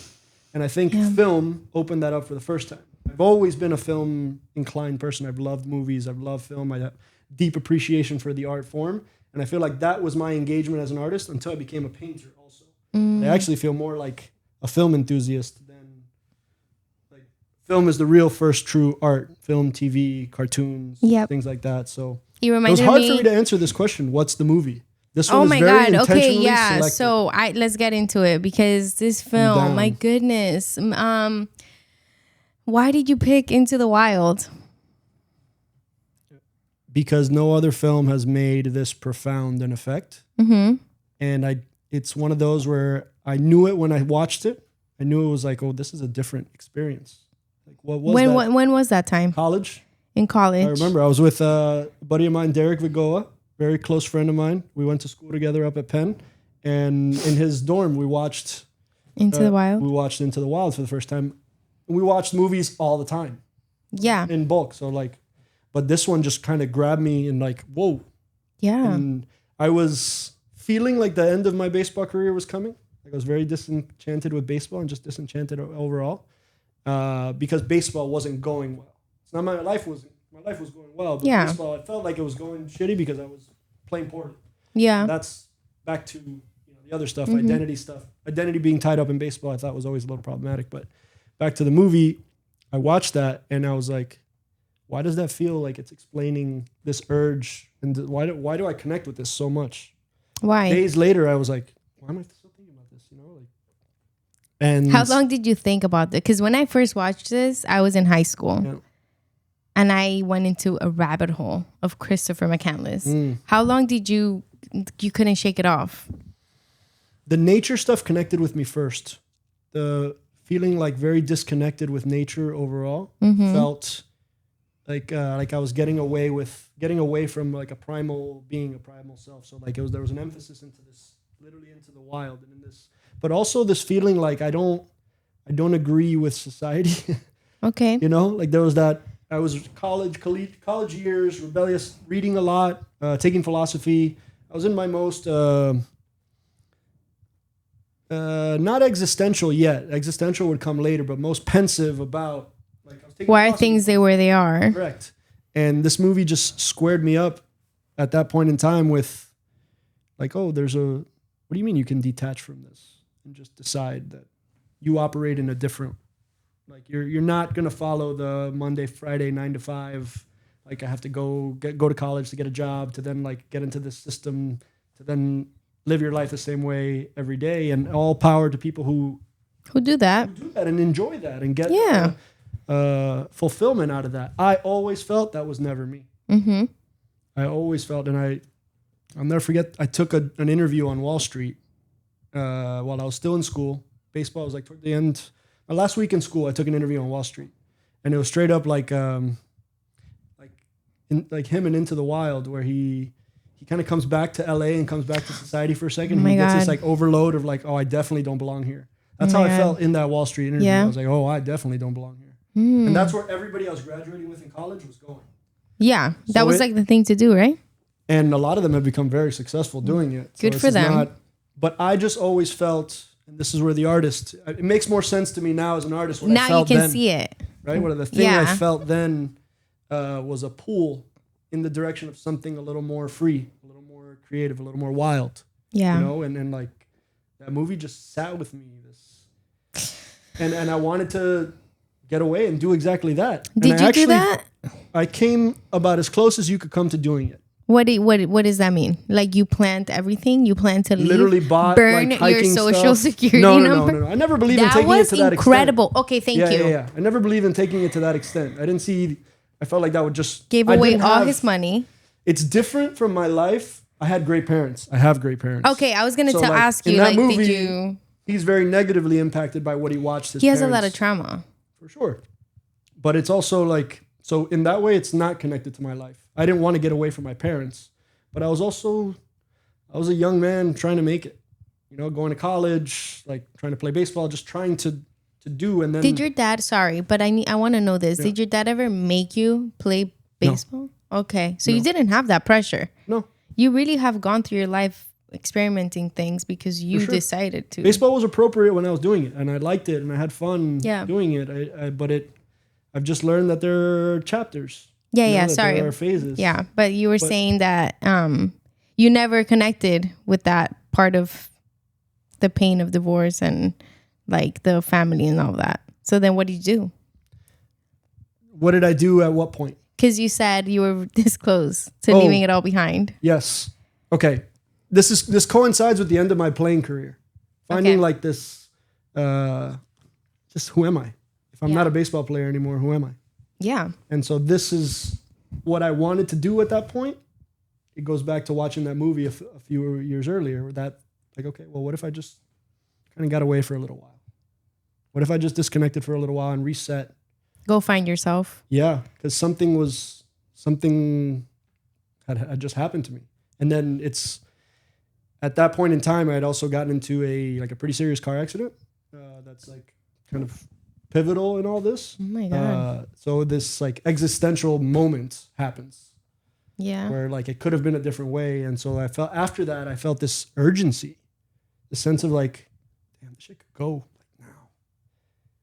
And I think film opened that up for the first time. I've always been a film inclined person. I've loved movies. I've loved film. I have deep appreciation for the art form. And I feel like that was my engagement as an artist until I became a painter also. I actually feel more like a film enthusiast than like film is the real first true art. Film, TV, cartoons, things like that. So it was hard for me to answer this question. What's the movie? This one is very intentionally selected. So let's get into it because this film, my goodness. Why did you pick Into the Wild? Because no other film has made this profound an effect. Mm-hmm. And it's one of those where I knew it when I watched it. I knew it was like, oh, this is a different experience. Like, what was that? When was that time? College. In college. I remember I was with a buddy of mine, Derek Vigoa, very close friend of mine. We went to school together up at Penn. And in his dorm, we watched... Into the Wild? We watched Into the Wild for the first time. We watched movies all the time. Yeah. In bulk. So like... But this one just kind of grabbed me and like, whoa. Yeah. And I was feeling like the end of my baseball career was coming. Like I was very disenchanted with baseball and just disenchanted overall because baseball wasn't going well. It's not my life was going well, but baseball, it felt like it was going shitty because I was playing poorly. Yeah. And that's back to the other stuff, identity stuff. Identity being tied up in baseball, I thought was always a little problematic. But back to the movie, I watched that and I was like, why does that feel like it's explaining this urge? And why do I connect with this so much? Why? Days later, I was like, why am I still thinking about this? And how long did you think about this? Because when I first watched this, I was in high school. Yeah. And I went into a rabbit hole of Christopher McCandless. How long did you couldn't shake it off? The nature stuff connected with me first. The feeling like very disconnected with nature overall felt like I was getting away from like a primal being, a primal self. So like there was an emphasis into this, literally into the wild, and in this, but also this feeling like I don't agree with society. Okay. You know, like there was that. I was college years, rebellious, reading a lot, taking philosophy. I was in my most, not existential yet. Existential would come later, but most pensive about, like, I was taking why are things the way they are? Correct. And this movie just squared me up at that point in time with, like, oh, what do you mean you can detach from this and just decide that you operate in a different, like you're not gonna follow the Monday, Friday, 9 to 5. Like I have to go to college to get a job to then like get into this system to then live your life the same way every day. And all power to people who do that and enjoy that and get fulfillment out of that. I always felt that was never me. Mm-hmm. I always felt, and I'll never forget. I took an interview on Wall Street while I was still in school. Baseball was like toward the end. My last week in school, I took an interview on Wall Street, and it was straight up like him and Into the Wild, where he kind of comes back to LA and comes back to society for a second. And he gets this like overload of like, oh, I definitely don't belong here. That's how I felt in that Wall Street interview. I was like, oh, I definitely don't belong here. And that's where everybody I was graduating with in college was going. Yeah, that was like the thing to do, right? And a lot of them have become very successful doing it. Good for them. But I just always felt, and this is where the artist, it makes more sense to me now as an artist. Now you can see it. Right? What the thing I felt then was a pull in the direction of something a little more free, a little more creative, a little more wild. Yeah. You know, and like that movie just sat with me. And I wanted to get away and do exactly that. Did you do that? I came about as close as you could come to doing it. What does that mean? Like you planned everything? You planned to leave? Literally burn like your social security number? No. I never believed in taking it to that extent. That was incredible. Okay, thank you. Yeah. I never believed in taking it to that extent. I felt like that would just... Gave away all his money. It's different from my life. I had great parents. I have great parents. Okay, I was going to ask you, like, movie, did you... He's very negatively impacted by what he watched. He has a lot of trauma. For sure. But it's also like... So in that way, it's not connected to my life. I didn't want to get away from my parents. But I was a young man trying to make it, you know, going to college, like trying to play baseball, just trying to do. And then did your dad? Sorry, but I want to know this. Yeah. Did your dad ever make you play baseball? No. Okay, so you didn't have that pressure. No, you really have gone through your life experimenting things because you decided to. Baseball was appropriate when I was doing it, and I liked it, and I had fun doing it. I've just learned that there are chapters. Yeah, sorry. There are phases. Yeah, but you were saying that you never connected with that part of the pain of divorce and like the family and all that. So then what did you do? What did I do at what point? Because you said you were this close to leaving it all behind. Yes. Okay. This coincides with the end of my playing career. Finding like this, just who am I? If I'm not a baseball player anymore, who am I? Yeah. And so this is what I wanted to do at that point. It goes back to watching that movie a few years earlier. That like, okay, well, what if I just kind of got away for a little while? What if I just disconnected for a little while and reset? Go find yourself. Yeah, because something had just happened to me. And then it's at that point in time, I had also gotten into a pretty serious car accident. That's like kind of pivotal in all this. Oh my God. So this like existential moment happens. Yeah. Where like it could have been a different way. And so after that, I felt this urgency, the sense of like, damn, this shit could go like now.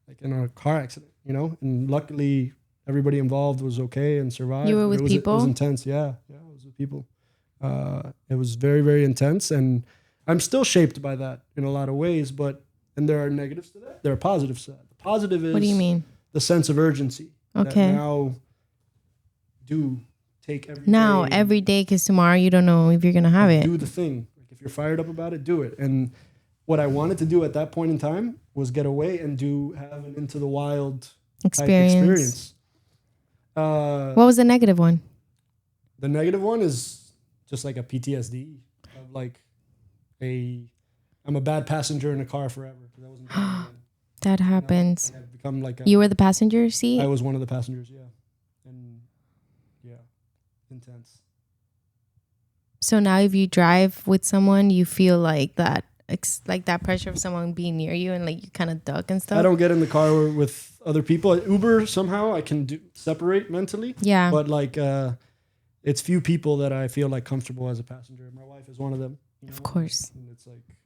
Like in a car accident, you know? And luckily everybody involved was okay and survived. You were with people? It was intense. Yeah. Yeah. It was with people. It was very, very intense. And I'm still shaped by that in a lot of ways, and there are negatives to that. There are positives to that. The positive is, what do you mean? The sense of urgency. Okay. That now do take every day, because tomorrow you don't know if you're going to have it. Do the thing. Like if you're fired up about it, do it. And what I wanted to do at that point in time was get away and have an into the wild experience. What was the negative one? The negative one is just like a PTSD of like I'm a bad passenger in a car forever. That wasn't that happens. I've become like you were the passenger seat? I was one of the passengers, yeah. And yeah, intense. So now if you drive with someone, you feel like that pressure of someone being near you and like you kind of duck and stuff? I don't get in the car with other people. Uber, somehow I can separate mentally. Yeah. But like it's few people that I feel like comfortable as a passenger. My wife is one of them. Of course. And it's like,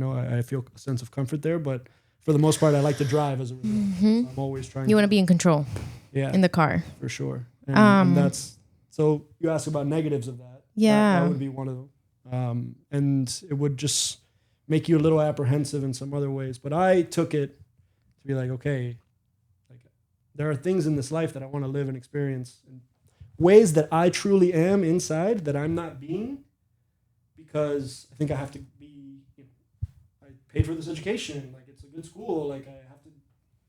I feel a sense of comfort there, but for the most part, I like to drive as a result. Mm-hmm. So I'm always trying. You want to be in control. Yeah. In the car. For sure. And that's, so you ask about negatives of that. Yeah. That would be one of them. And it would just make you a little apprehensive in some other ways. But I took it to be like, okay, like there are things in this life that I want to live and experience, and ways that I truly am inside that I'm not being, because I think I have to be, I paid for this education, like it's a good school, like I have to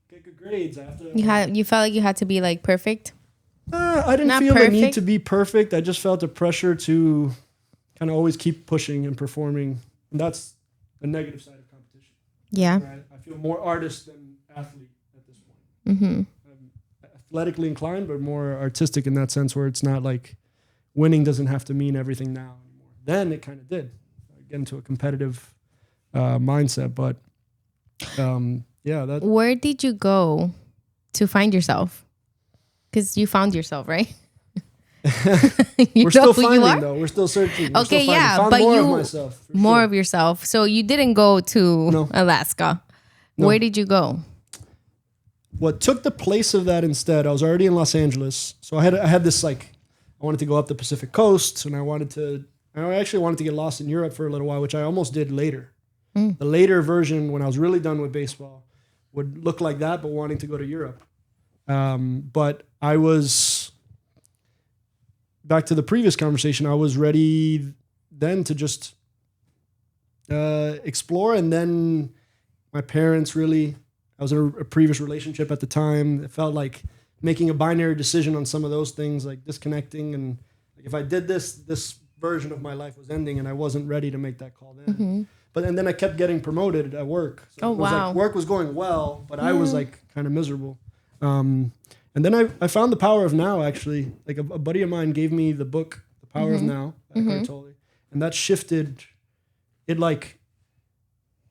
get good grades, I have to. You felt like you had to be like perfect? I didn't feel the need to be perfect. I just felt the pressure to kind of always keep pushing and performing. And that's the negative side of competition. Yeah. Right? I feel more artist than athlete at this point. Mm-hmm. I'm athletically inclined, but more artistic in that sense, where it's not like winning doesn't have to mean everything now anymore. Then it kind of did. I get into a competitive mindset. But yeah. Where did you go to find yourself? Because you found yourself, right? We're still finding, though. We're still searching. We're okay, still yeah, found but more of myself. More of yourself. So you didn't go to Alaska. No. Where did you go? What took the place of that instead? I was already in Los Angeles, so I had this like, I wanted to go up the Pacific coast, and I actually wanted to get lost in Europe for a little while, which I almost did later. The later version, when I was really done with baseball, would look like that, but wanting to go to Europe. But I was, back to the previous conversation, I was ready then to just explore. And then my parents really, I was in a previous relationship at the time. It felt like making a binary decision on some of those things, like disconnecting. And like if I did this version of my life was ending, and I wasn't ready to make that call then. Mm-hmm. And then I kept getting promoted at work. So it was like work was going well, but I was like kind of miserable. And then I found the power of now, actually. Like a buddy of mine gave me the book, The Power of Now, by Eckhart Tolle. And that shifted, it like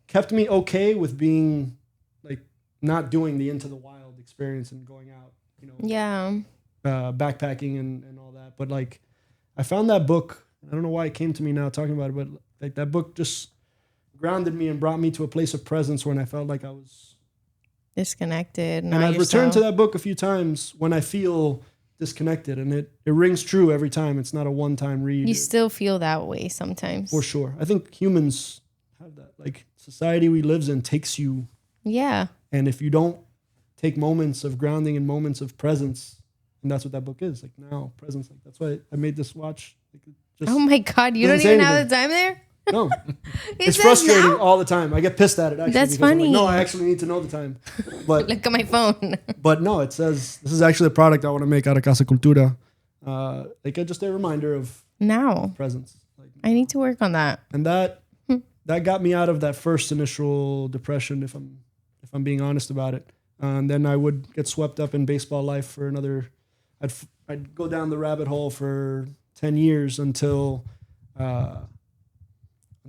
kept me okay with being like not doing the into the wild experience and going out, backpacking and all that. But like I found that book, I don't know why it came to me now talking about it, but like that book just grounded me and brought me to a place of presence when I felt like I was disconnected. And I've returned to that book a few times when I feel disconnected, and it rings true every time. It's not a one-time read. You still feel that way sometimes. For sure. I think humans have that. Like society we live in takes you. Yeah. And if you don't take moments of grounding and moments of presence, and that's what that book is, like now, presence. Like that's why I made this watch. Like, oh my God, you don't even have the time there? No. It's frustrating all the time. I get pissed at it, actually. That's funny. No, I actually need to know the time. But look at my phone. But no, it says, this is actually a product I want to make out of Casa Cultura. Like just a reminder of presence. Like, I need to work on that. And that got me out of that first initial depression, if I'm being honest about it. And then I would get swept up in baseball life for another, I'd go down the rabbit hole for 10 years until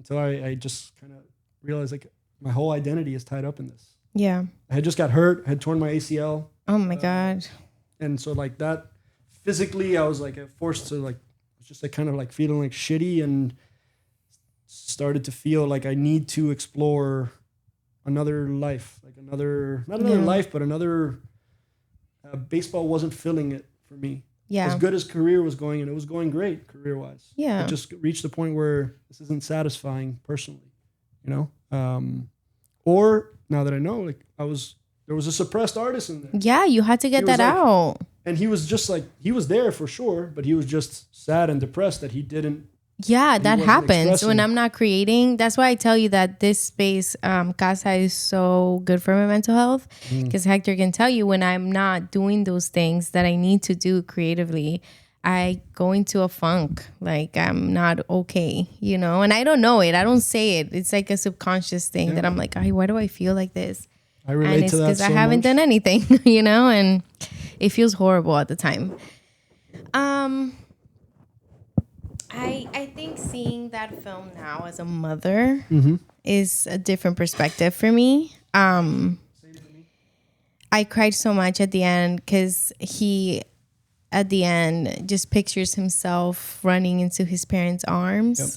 I just kind of realized like my whole identity is tied up in this. Yeah. I had just got hurt. I had torn my ACL. Oh my God. And so like that physically I was like forced to like, just like kind of like feeling like shitty, and started to feel like I need to explore another life, like not another life, but another, baseball wasn't filling it for me. Yeah. As good as career was going, and it was going great career-wise. Yeah. It just reached a point where this isn't satisfying personally, Or now that I know, like there was a suppressed artist in there. Yeah, you had to get that out. And he was just like, he was there for sure, but he was just sad and depressed that he didn't Yeah, that happens when I'm not creating. That's why I tell you that this space, casa, is so good for my mental health. Because Hector can tell you when I'm not doing those things that I need to do creatively, I go into a funk. Like I'm not okay, you know? And I don't know it. I don't say it. It's like a subconscious thing that I'm like, why do I feel like this? I relate to that because I haven't done anything, you know? And it feels horrible at the time. I think seeing that film now as a mother is a different perspective for me. I cried so much at the end because he, at the end, just pictures himself running into his parents' arms. Yep.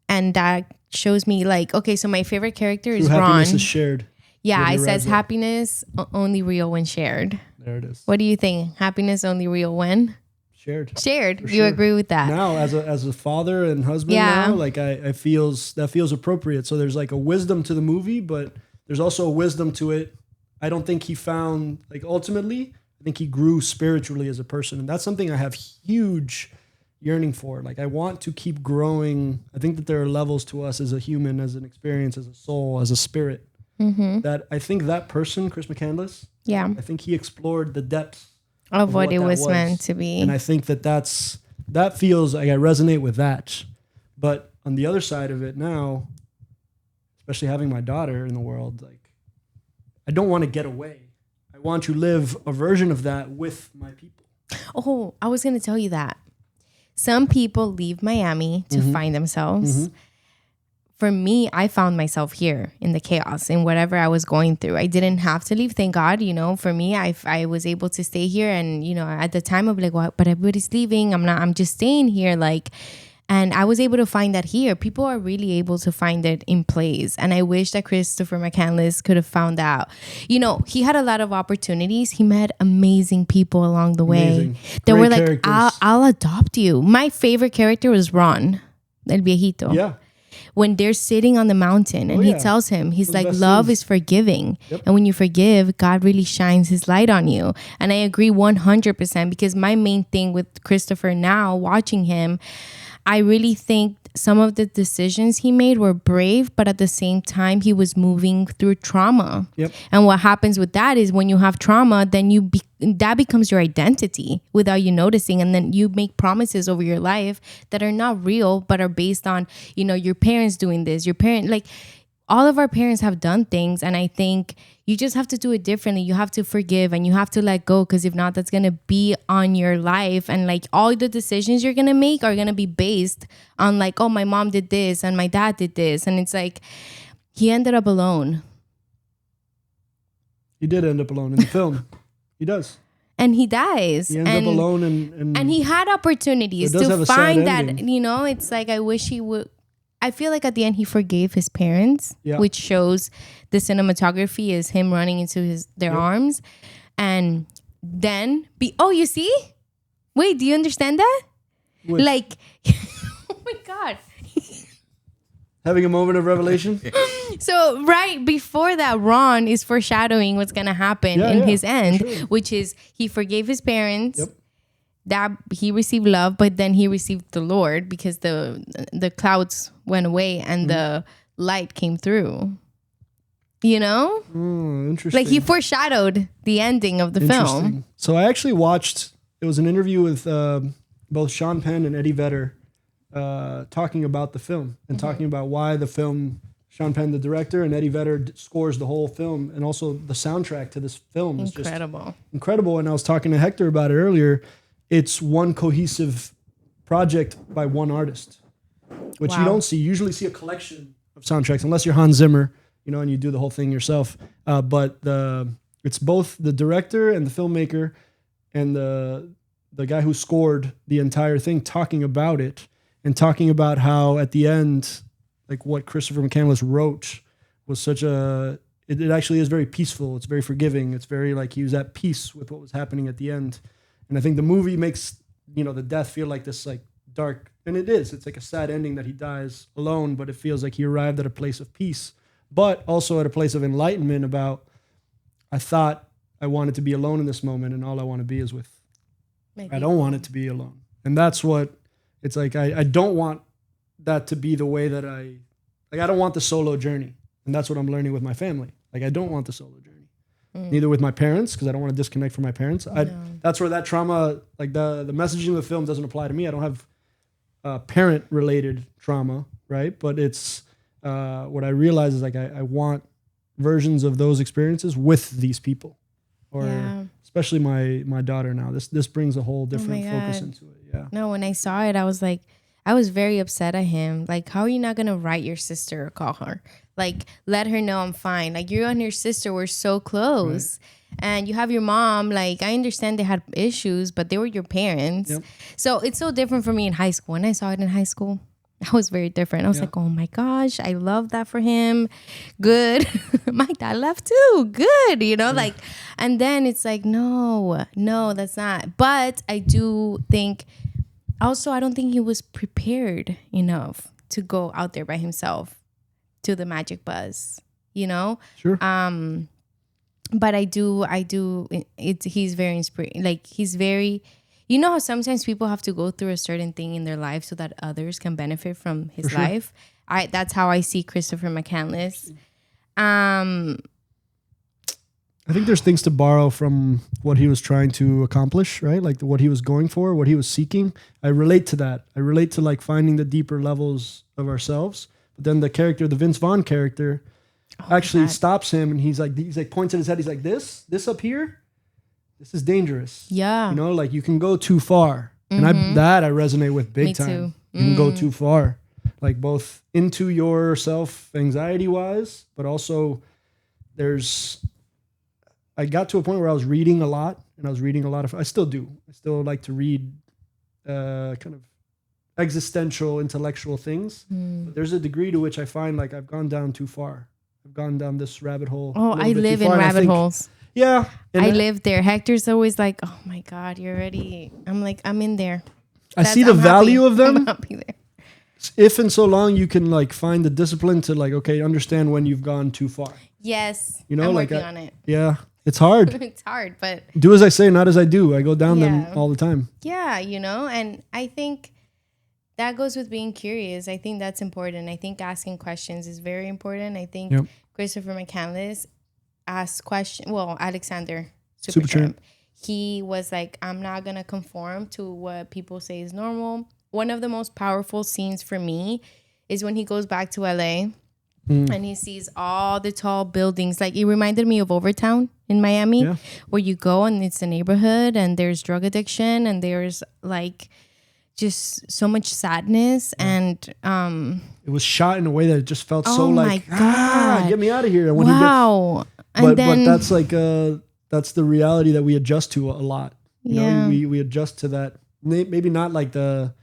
And that shows me like, okay, so my favorite character is Ron. Happiness is shared. Yeah, it says happiness only real when shared. There it is. What do you think? Happiness only real when? Shared. You agree with that? Now, as a father and husband now, like I feels appropriate. So there's like a wisdom to the movie, but there's also a wisdom to it. I don't think he found, like, ultimately, I think he grew spiritually as a person. And that's something I have huge yearning for. Like, I want to keep growing. I think that there are levels to us as a human, as an experience, as a soul, as a spirit. That I think that person, Chris McCandless, I think he explored the depths of what it was meant to be. And I think that feels like I resonate with that. But on the other side of it now, especially having my daughter in the world, like, I don't want to get away. I want to live a version of that with my people. Oh, I was going to tell you that. Some people leave Miami to find themselves. For me, I found myself here in the chaos, in whatever I was going through. I didn't have to leave, thank God. You know, for me, I was able to stay here. And, you know, at the time I'm like, well, but everybody's leaving. I'm just staying here. Like, and I was able to find that here. People are really able to find it in plays. And I wish that Christopher McCandless could have found out. You know, he had a lot of opportunities. He met amazing people along the way. They were like, I'll adopt you. My favorite character was Ron, El Viejito. Yeah. When they're sitting on the mountain and he tells him, he's like, love is forgiving. Yep. And when you forgive, God really shines his light on you. And I agree 100% because my main thing with Christopher now, watching him, I really think some of the decisions he made were brave, but at the same time, he was moving through trauma. Yep. And what happens with that is when you have trauma, then that becomes your identity without you noticing. And then you make promises over your life that are not real, but are based on, you know, your parents doing this, like all of our parents have done things. And I think you just have to do it differently. You have to forgive and you have to let go, because if not, that's going to be on your life. And like all the decisions you're going to make are going to be based on like, oh, my mom did this and my dad did this. And it's like, he ended up alone. He did end up alone in the film. He does. And he dies. He ends up alone. And he had opportunities to find that, you know, it's like, I wish he would. I feel like at the end he forgave his parents, which shows the cinematography is him running into their arms. And then you see? Wait, do you understand that? Wait. Like, oh my God. Having a moment of revelation? So right before that, Ron is foreshadowing what's going to happen in his end, which is he forgave his parents. Yep. That he received love, but then he received the Lord because the clouds went away and the light came through. You know? Interesting. Like he foreshadowed the ending of the film. So I actually watched, it was an interview with both Sean Penn and Eddie Vedder talking about the film and talking about why the film, Sean Penn, the director, and Eddie Vedder scores the whole film, and also the soundtrack to this film is just incredible. And I was talking to Hector about it earlier. It's one cohesive project by one artist, which you don't see. You usually see a collection of soundtracks, unless you're Hans Zimmer, you know, and you do the whole thing yourself. But it's both the director and the filmmaker and the guy who scored the entire thing talking about it and talking about how at the end, like what Christopher McCandless wrote was such a, it actually is very peaceful. It's very forgiving. It's very like he was at peace with what was happening at the end. And I think the movie makes, you know, the death feel like this like dark, and it is. It's like a sad ending that he dies alone, but it feels like he arrived at a place of peace, but also at a place of enlightenment about, I thought I wanted to be alone in this moment, and all I want to be is with, I don't want it to be alone. And that's what It's like, I don't want that to be the way that I don't want the solo journey. And that's what I'm learning with my family. Like, I don't want the solo journey. Neither with my parents, because I don't want to disconnect from my parents. That's where that trauma, like the messaging of the film doesn't apply to me. I don't have parent-related trauma, right? But it's what I realize is like I want versions of those experiences with these people, or especially my daughter now. This brings a whole different focus into it. Yeah. No, when I saw it, I was like, I was very upset at him. Like, how are you not gonna write your sister or call her? Like, let her know I'm fine. Like, you and your sister were so close. Right. And you have your mom. Like, I understand they had issues, but they were your parents. Yep. So it's so different for me in high school. When I saw it in high school, that was very different. I was like, oh my gosh, I love that for him. Good. My dad left too. Good. You know, like, and then it's like, no, that's not. But I do think, also, I don't think he was prepared enough to go out there by himself to the Magic Bus, you know? Sure. But I do, he's very inspiring. Like, he's very, you know how sometimes people have to go through a certain thing in their life so that others can benefit from his life? That's how I see Christopher McCandless. I think there's things to borrow from what he was trying to accomplish, right? Like what he was going for, what he was seeking. I relate to that. I relate to like finding the deeper levels of ourselves. But then the character, the Vince Vaughn character, actually stops him, and he's like points at his head. He's like, this up here, this is dangerous. Yeah. You know, like you can go too far. And I resonate with big time. Too. You can go too far, like both into yourself anxiety wise, but also I got to a point where I was reading a lot, and I still do. I still like to read kind of existential, intellectual things. But there's a degree to which I find like I've gone down too far. I've gone down this rabbit hole. Oh, I live in rabbit holes. Yeah. I live there. Hector's always like, oh my God, you're already. I'm like, I'm in there. I see the value of them. I'm happy there. If and so long you can like find the discipline to like, okay, understand when you've gone too far. Yes. You know, I'm like working on it. Yeah. It's hard. It's hard, but do as I say, not as I do. I go down them all the time. Yeah, you know, and I think that goes with being curious. I think that's important. I think asking questions is very important. I think Christopher McCandless asked questions. Well, Alexander Supertramp, he was like, I'm not going to conform to what people say is normal. One of the most powerful scenes for me is when he goes back to LA and he sees all the tall buildings. Like, it reminded me of Overtown in Miami, where you go and it's a neighborhood and there's drug addiction and there's like just so much sadness. And it was shot in a way that it just felt so like, my God, get me out of here. And when but that's like that's the reality that we adjust to a lot. You know, we adjust to that. Maybe not like the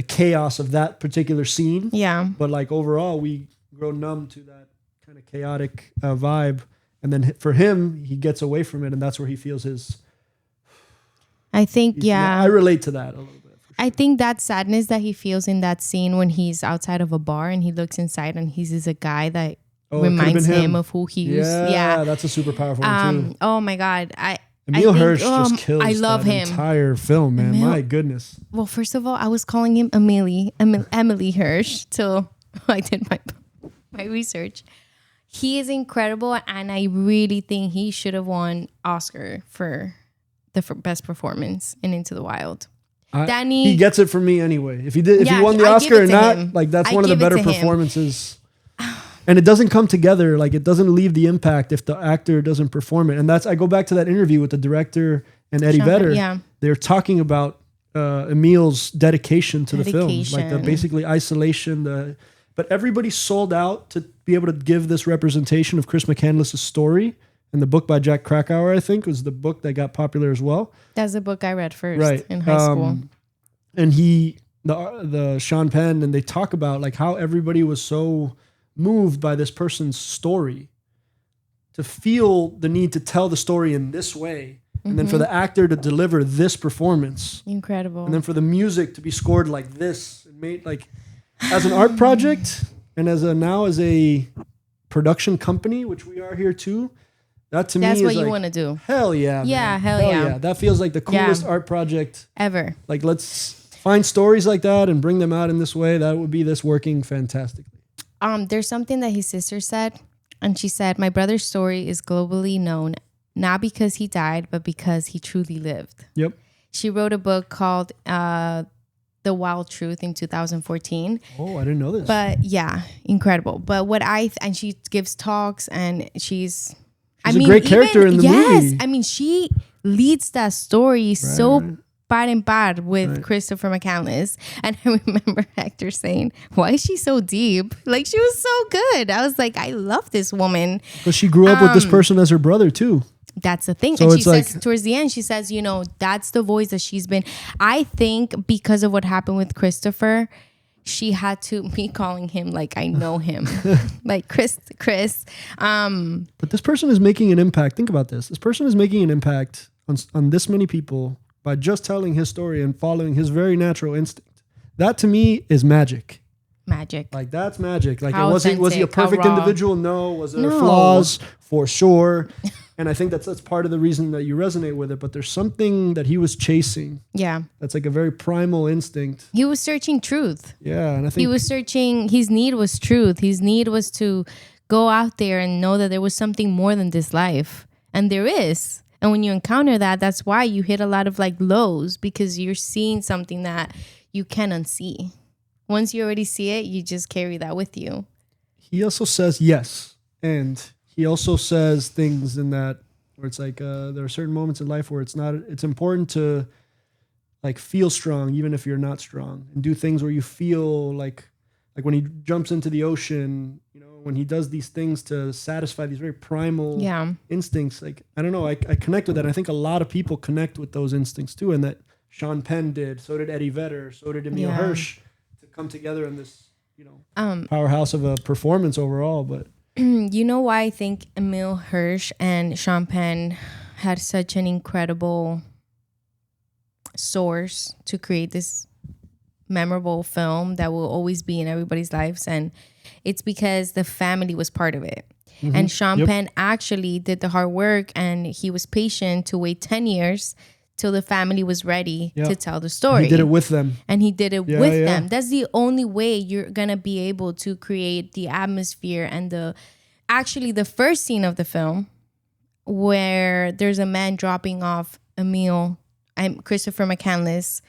chaos of that particular scene. Yeah. But like overall, we grow numb to that kind of chaotic vibe. And then for him, he gets away from it, and that's where he feels his. I think, I relate to that a little bit. Sure. I think that sadness that he feels in that scene when he's outside of a bar and he looks inside and he sees a guy that reminds him of who he used. Yeah, that's a super powerful one too. Oh my God, Emil Hirsch just kills I love that him. Entire film, man. My goodness. Well, first of all, I was calling him Emily Hirsch till I did my research. He is incredible, and I really think he should have won Oscar for the best performance in Into the Wild. Danny, he gets it from me anyway. If he won the Oscar or not, like that's one of the better performances. And it doesn't come together, like it doesn't leave the impact if the actor doesn't perform it. And I go back to that interview with the director and Eddie Vedder. Yeah. They're talking about Emil's dedication to the film, like the basically isolation. But everybody sold out to be able to give this representation of Chris McCandless' story. And the book by Jack Krakauer, I think, was the book that got popular as well. That's the book I read first in high school. And the Sean Penn, and they talk about like how everybody was so moved by this person's story to feel the need to tell the story in this way. And then for the actor to deliver this performance. Incredible. And then for the music to be scored like this and made like as an art project and as a production company, which we are here too. That to me is what you like, want to do. Hell yeah. Yeah, man. hell yeah. That feels like the coolest art project ever. Like let's find stories like that and bring them out in this way, that would be this working fantastically. There's something that his sister said, and she said, "My brother's story is globally known, not because he died, but because he truly lived." Yep. She wrote a book called The Wild Truth in 2014. Oh, I didn't know this. But yeah, incredible. But and she gives talks, and she's a great character in the movie. Yes, I mean, she leads that story par en par with Christopher McCandless. And I remember Hector saying, "Why is she so deep? Like, she was so good." I was like, I love this woman. Because she grew up with this person as her brother too. That's the thing. So and she says towards the end, she says, you know, that's the voice that she's been. I think because of what happened with Christopher, she had to, me calling him like I know him. Like Chris. But this person is making an impact. Think about this. This person is making an impact on this many people by just telling his story and following his very natural instinct. That to me is magic. Magic. Like that's magic. Like how was he a perfect individual? No. Was there flaws? For sure. And I think that's part of the reason that you resonate with it. But there's something that he was chasing. Yeah. That's like a very primal instinct. He was searching truth. Yeah. And I think he was searching, his need was truth. His need was to go out there and know that there was something more than this life. And there is. And when you encounter that, that's why you hit a lot of like lows, because you're seeing something that you can't unsee. Once you already see it, you just carry that with you. He also says yes. And he also says things in that where it's like there are certain moments in life where it's important to like feel strong even if you're not strong, and do things where you feel like when he jumps into the ocean, you know, when he does these things to satisfy these very primal instincts. Like, I don't know, I connect with that. I think a lot of people connect with those instincts too, and that Sean Penn did, so did Eddie Vedder, so did Emile Hirsch, to come together in this, you know, powerhouse of a performance overall. But you know why I think Emile Hirsch and Sean Penn had such an incredible source to create this memorable film that will always be in everybody's lives? And it's because the family was part of it. Mm-hmm. And Sean Penn actually did the hard work, and he was patient to wait 10 years till the family was ready to tell the story. He did it with them. And he did it with them. That's the only way you're going to be able to create the atmosphere and the first scene of the film where there's a man dropping off Christopher McCandless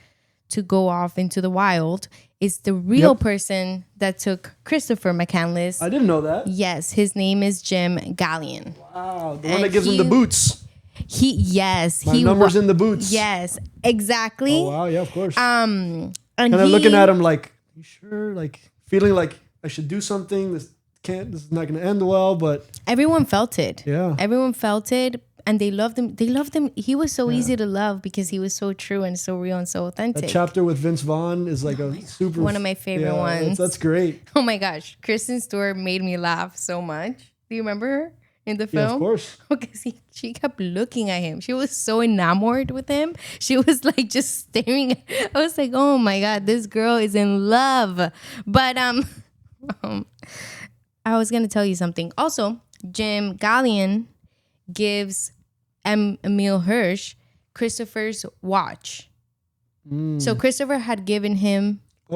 to go off into the wild is the real person that took Christopher McCandless. I didn't know that. Yes. His name is Jim Gallion. Wow. The one that gives him the boots. My number's in the boots. Yes, exactly. Oh wow, yeah, of course. And I'm looking at him like, you sure? Like feeling like I should do something. This is not going to end well, but everyone felt it. Yeah, everyone felt it, and they loved him. They loved him. He was so easy to love because he was so true and so real and so authentic. That chapter with Vince Vaughn is like super one of my favorite ones. That's great. Oh my gosh, Kristen Stewart made me laugh so much. Do you remember her? In the film? Yeah, of course. Because she kept looking at him. She was so enamored with him. She was like just staring. I was like, oh my God, this girl is in love. But I was going to tell you something. Also, Jim Gallion gives Emile Hirsch Christopher's watch. So Christopher had given him a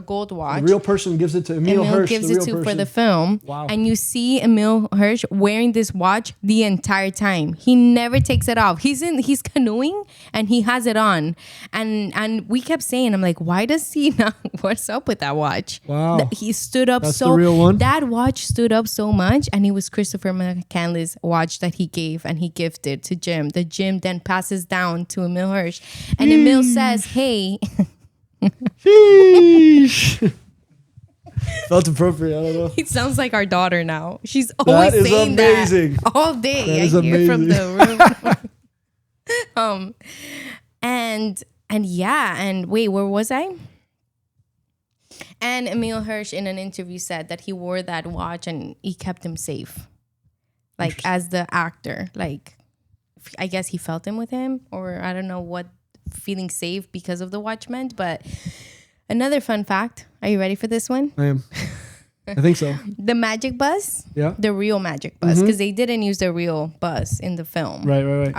gold watch. The real person gives it to Emile Hirsch. Gives it to for the film. Wow. And you see Emile Hirsch wearing this watch the entire time. He never takes it off. He's canoeing and he has it on. And we kept saying, I'm like, why does he not? What's up with that watch? Wow. He stood up. That's the real one? That watch stood up so much, and it was Christopher McCandless' watch that he gave and he gifted to Jim. The Jim then passes down to Emile Hirsch. And Emile says, hey. Sheesh. Felt appropriate. I don't know. It sounds like our daughter now. She's always saying amazing. that all day. That is hear amazing. from the room. And wait, where was I? And Emile Hirsch in an interview said that he wore that watch and he kept him safe, like as the actor. Like, I guess he felt him with him, or I don't know what. Feeling safe because of the watch meant. But another fun fact, are you ready for this one? I am. I think so. The magic bus, the real magic bus, because they didn't use the real bus in the film. Right.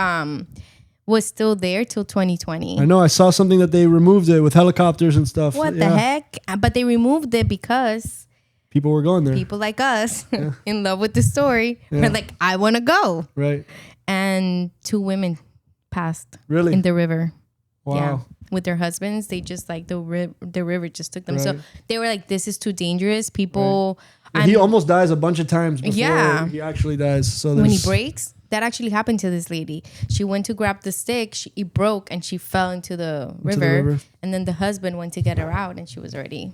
was still there till 2020. I know. I saw something that they removed it with helicopters and stuff. What the heck? But they removed it because people were going there. People like us in love with the story. We're like, I want to go. Right. And 2 women passed really in the river. Wow. Yeah. With their husbands, they just like the river just took them. Right. So they were like, this is too dangerous. People. Right. He almost dies a bunch of times before he actually dies. So when he breaks, that actually happened to this lady. She went to grab the stick. It broke and she fell into the river. And then the husband went to get her out and she was already.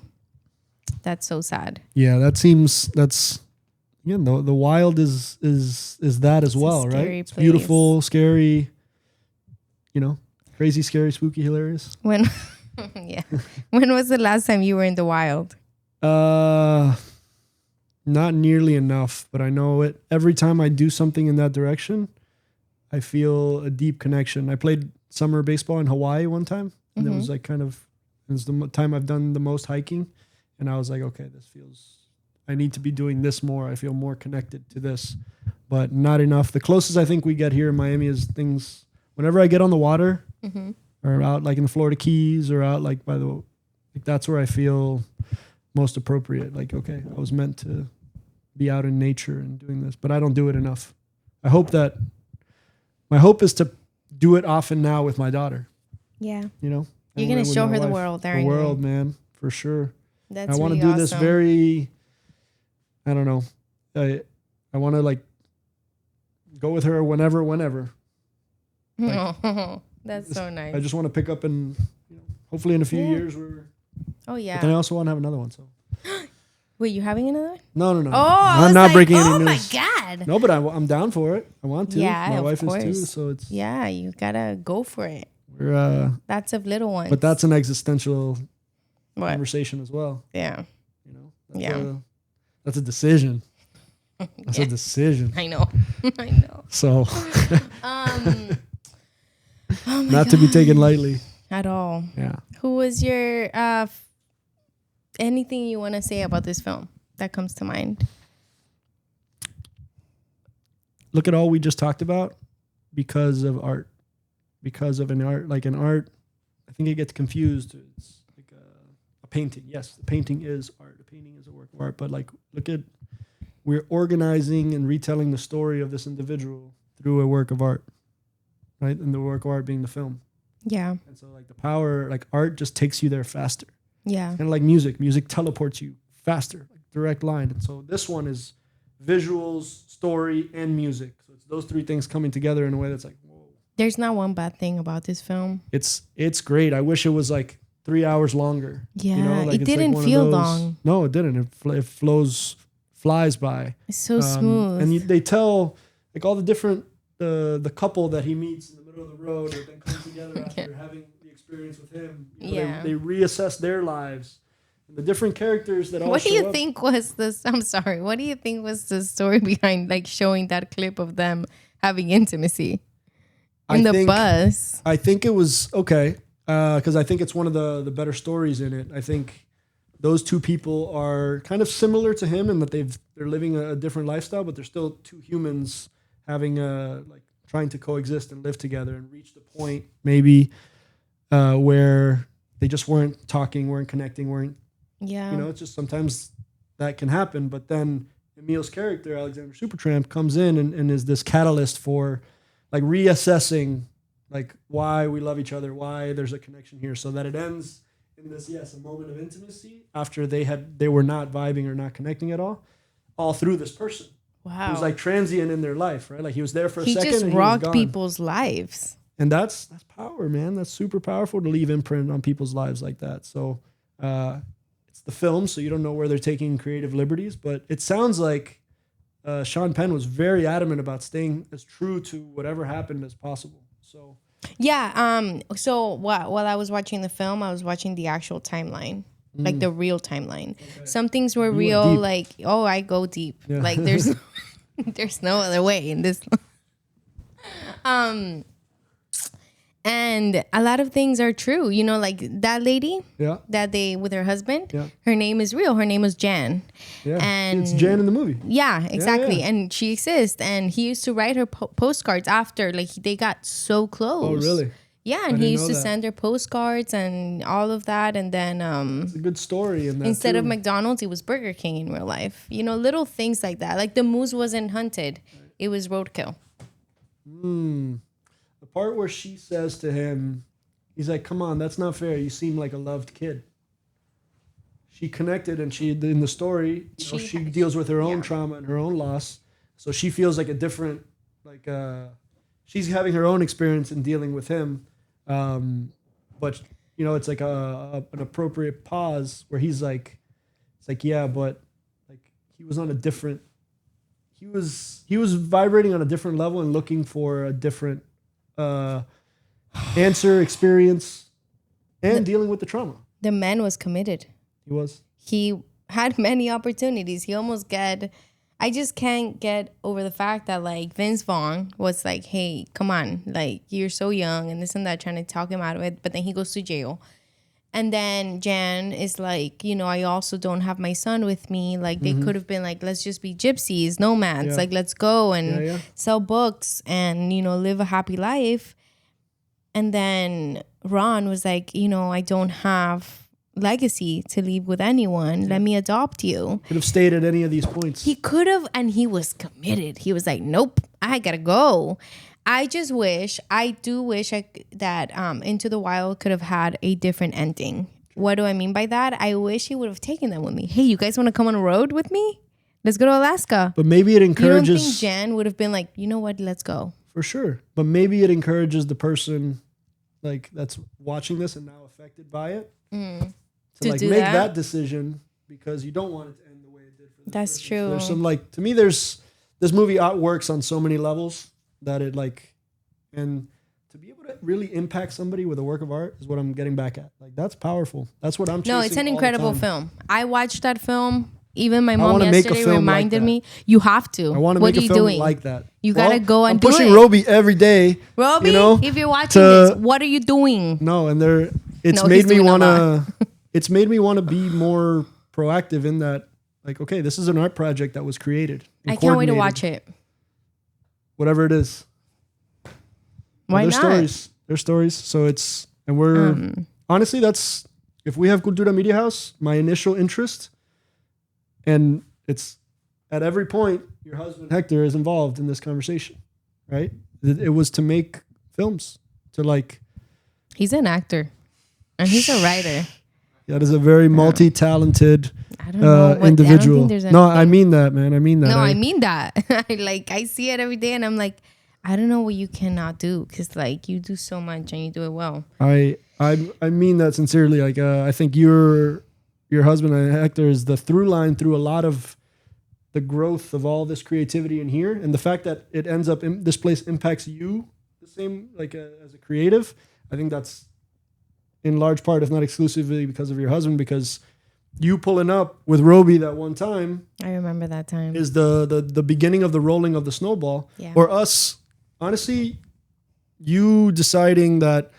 That's so sad. Yeah, that's the wild is that as well, right? It's beautiful, scary, crazy, scary, spooky, hilarious. When was the last time you were in the wild? Not nearly enough, but I know it. Every time I do something in that direction, I feel a deep connection. I played summer baseball in Hawaii one time, and it was like it was the time I've done the most hiking, and I was like, okay, I need to be doing this more. I feel more connected to this, but not enough. The closest I think we get here in Miami is things, whenever I get on the water or out like in the Florida Keys or out like that's where I feel most appropriate. Like, okay, I was meant to be out in nature and doing this, but I don't do it enough. My hope is to do it often now with my daughter. Yeah. You're going to show her the world, aren't you? The world, man, for sure. That's I want to really do this very, I don't know. I want to like go with her whenever. Like, that's so nice. I just want to pick up and hopefully in a few years Oh yeah. But then I also want to have another one. So. Wait, you having another? No. Oh, I'm not breaking any news. Oh my God. No, but I'm down for it. I want to. Yeah, my wife course. is too. So it's. Yeah, you gotta go for it. We're Lots of little ones. But that's an existential conversation as well. Yeah. That's a decision. That's a decision. I know. So. Oh not to be taken lightly. At all. Yeah. Who was your anything you want to say about this film that comes to mind? Look at all we just talked about because of art. Because of an art, I think it gets confused. It's like a painting. Yes, the painting is art. A painting is a work of art. But like, we're organizing and retelling the story of this individual through a work of art, right? And the work of art being the film. Yeah. And so like the power, like art just takes you there faster. Yeah. And like music teleports you faster, like direct line. And so this one is visuals, story, and music. So it's those 3 things coming together in a way that's like, whoa. There's not one bad thing about this film. It's great. I wish it was like 3 hours longer. Yeah. It didn't feel long. No, it didn't. It flies by. It's so smooth. And they tell like all the different, the couple that he meets in the middle of the road and then come together after having the experience with him. They reassess their lives and the different characters that all What do you up. think was this? I'm sorry. What do you think was the story behind like showing that clip of them having intimacy in the bus? I think it was okay because I think it's one of the better stories in it. I think those 2 people are kind of similar to him in that they're living a different lifestyle, but they're still 2 humans having trying to coexist and live together and reach the point maybe where they just weren't talking, weren't connecting, it's just sometimes that can happen. But then Emil's character, Alexander Supertramp, comes in and is this catalyst for like reassessing like why we love each other, why there's a connection here, so that it ends in this, a moment of intimacy after they were not vibing or not connecting at all through this person. Wow. He was like transient in their life, right? Like he was there for a second. He just and rocked he was gone. people's lives. And that's power, man. That's super powerful to leave imprint on people's lives like that. So it's the film, so you don't know where they're taking creative liberties, but it sounds like Sean Penn was very adamant about staying as true to whatever happened as possible. So yeah. So while I was watching the film, I was watching the actual timeline. Like the real timeline. Okay. Some things were real, like, I go deep. Yeah. Like there's there's no other way in this. And a lot of things are true. You know, like that lady that they with her husband, her name is real. Her name was Jan. Yeah, and it's Jan in the movie. Yeah, exactly. And she exists. And he used to write her postcards after. Like, they got so close. Oh, really? Yeah, and he used to send her postcards and all of that. And then it's a good story in that instead of McDonald's, it was Burger King in real life. You know, little things like that. Like the moose wasn't hunted. It was roadkill. The part where she says to him, he's like, come on, that's not fair. You seem like a loved kid. She connected, and she, in the story, she deals with her own trauma and her own loss. So she feels like a different, like, she's having her own experience in dealing with him. But, you know, it's like an appropriate pause where he's like, it's like, yeah, but like he was on a different, he was vibrating on a different level and looking for a different answer, experience, and dealing with the trauma. The man was committed. He was. He had many opportunities. He almost got. I just can't get over the fact that like Vince Vaughn was like, "Hey, come on, like you're so young and this and that," trying to talk him out of it. But then he goes to jail. And then Jan is like, you know, I also don't have my son with me. Like they could have been like, let's just be gypsies, nomads. Like let's go and sell books and, you know, live a happy life. And then Ron was like, you know, I don't have legacy to leave with anyone. Let me adopt you. Could have stayed at any of these points. He could have, and he was committed. He was like, nope, I gotta go. I just wish, that Into the Wild could have had a different ending. What do I mean by that? I wish he would have taken them with me. Hey, you guys want to come on a road with me? Let's go to Alaska. But maybe it encourages... You don't think Jan would have been like, you know what, let's go? For sure. But maybe it encourages the person like that's watching this and now affected by it to like make that decision, because you don't want it to end the way it did for this That's person. true. So there's some like, to me, this movie works on so many levels that it like, and to be able to really impact somebody with a work of art is what I'm getting back at. Like that's powerful. That's what I'm chasing. No, it's an incredible film. I watched that film. Even my mom yesterday reminded me, you have to. I want to make a film like that. You gotta go and do it. I'm pushing Roby every day. Roby, you know, if you're watching this, what are you doing? No, and it's made me want to be more proactive in that. Like, okay, this is an art project that was created. I can't wait to watch it. Whatever it is. Why not? There's stories. So it's, and we're, honestly, that's, if we have Cultura Media House, my initial interest, and it's at every point, your husband Hector is involved in this conversation, right? It was to make films, to like. He's an actor and he's a writer. That is a very multi-talented individual. I mean that, man. I mean that. No, I mean that. I see it every day and I'm like, I don't know what you cannot do, because like you do so much and you do it well. I mean that sincerely. Like I think your husband Hector is the through line through a lot of the growth of all this creativity in here, and the fact that it ends up this place impacts you the same like as a creative. I think that's in large part, if not exclusively, because of your husband, because you pulling up with Roby that one time. I remember that time. Is the beginning of the rolling of the snowball. Yeah. Or us, honestly, you deciding that,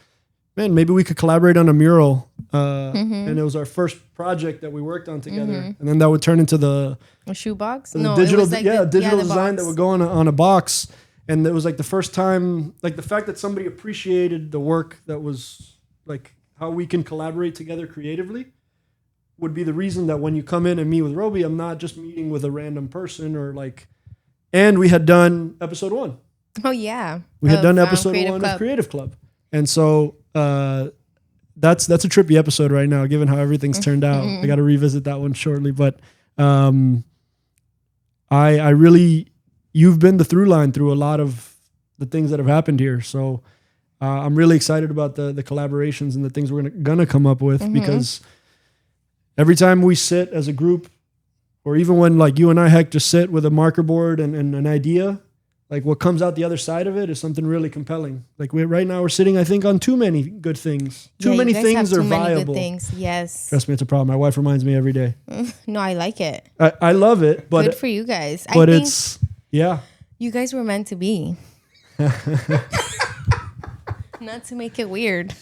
man, maybe we could collaborate on a mural. And it was our first project that we worked on together. And then that would turn into a shoebox? No, digital, digital design that would go on a box. And it was like the first time, like the fact that somebody appreciated the work that was like how we can collaborate together creatively would be the reason that when you come in and meet with Roby, I'm not just meeting with a random person or like, and we had done episode 1. Oh yeah. We had done episode 1 of Creative Club. And so that's a trippy episode right now, given how everything's turned out. I got to revisit that one shortly. But I really, you've been the through line through a lot of the things that have happened here. So I'm really excited about the collaborations and the things we're gonna come up with, because every time we sit as a group, or even when like you and I, Heck, just sit with a marker board and an idea, like what comes out the other side of it is something really compelling. Like right now we're sitting, I think, on too many good things. Too many things are viable. Yes. Trust me, it's a problem. My wife reminds me every day. No, I like it. I love it. But good for you guys. But it's, yeah. You guys were meant to be. Not to make it weird.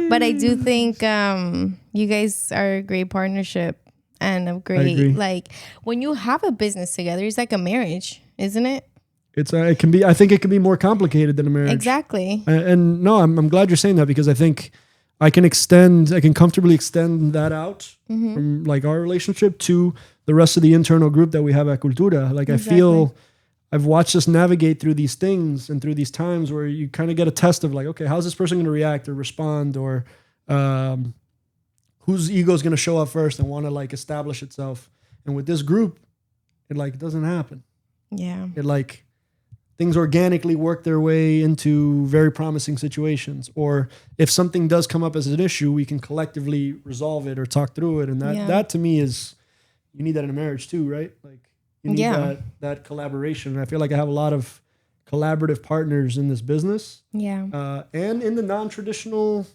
But I do think you guys are a great partnership and a great, like, when you have a business together, it's like a marriage, isn't it? It can be. I think it can be more complicated than a marriage. Exactly. And no, I'm glad you're saying that, because I think I can comfortably extend that out from like our relationship to the rest of the internal group that we have at Cultura. Like I feel I've watched us navigate through these things and through these times where you kind of get a test of like, okay, how's this person going to react or respond, or whose ego is going to show up first and want to like establish itself. And with this group, it like doesn't happen. Yeah. It like things organically work their way into very promising situations. Or if something does come up as an issue, we can collectively resolve it or talk through it. And that to me is, you need that in a marriage too, right? Like you need that collaboration. And I feel like I have a lot of collaborative partners in this business. Yeah. And in the non-traditional,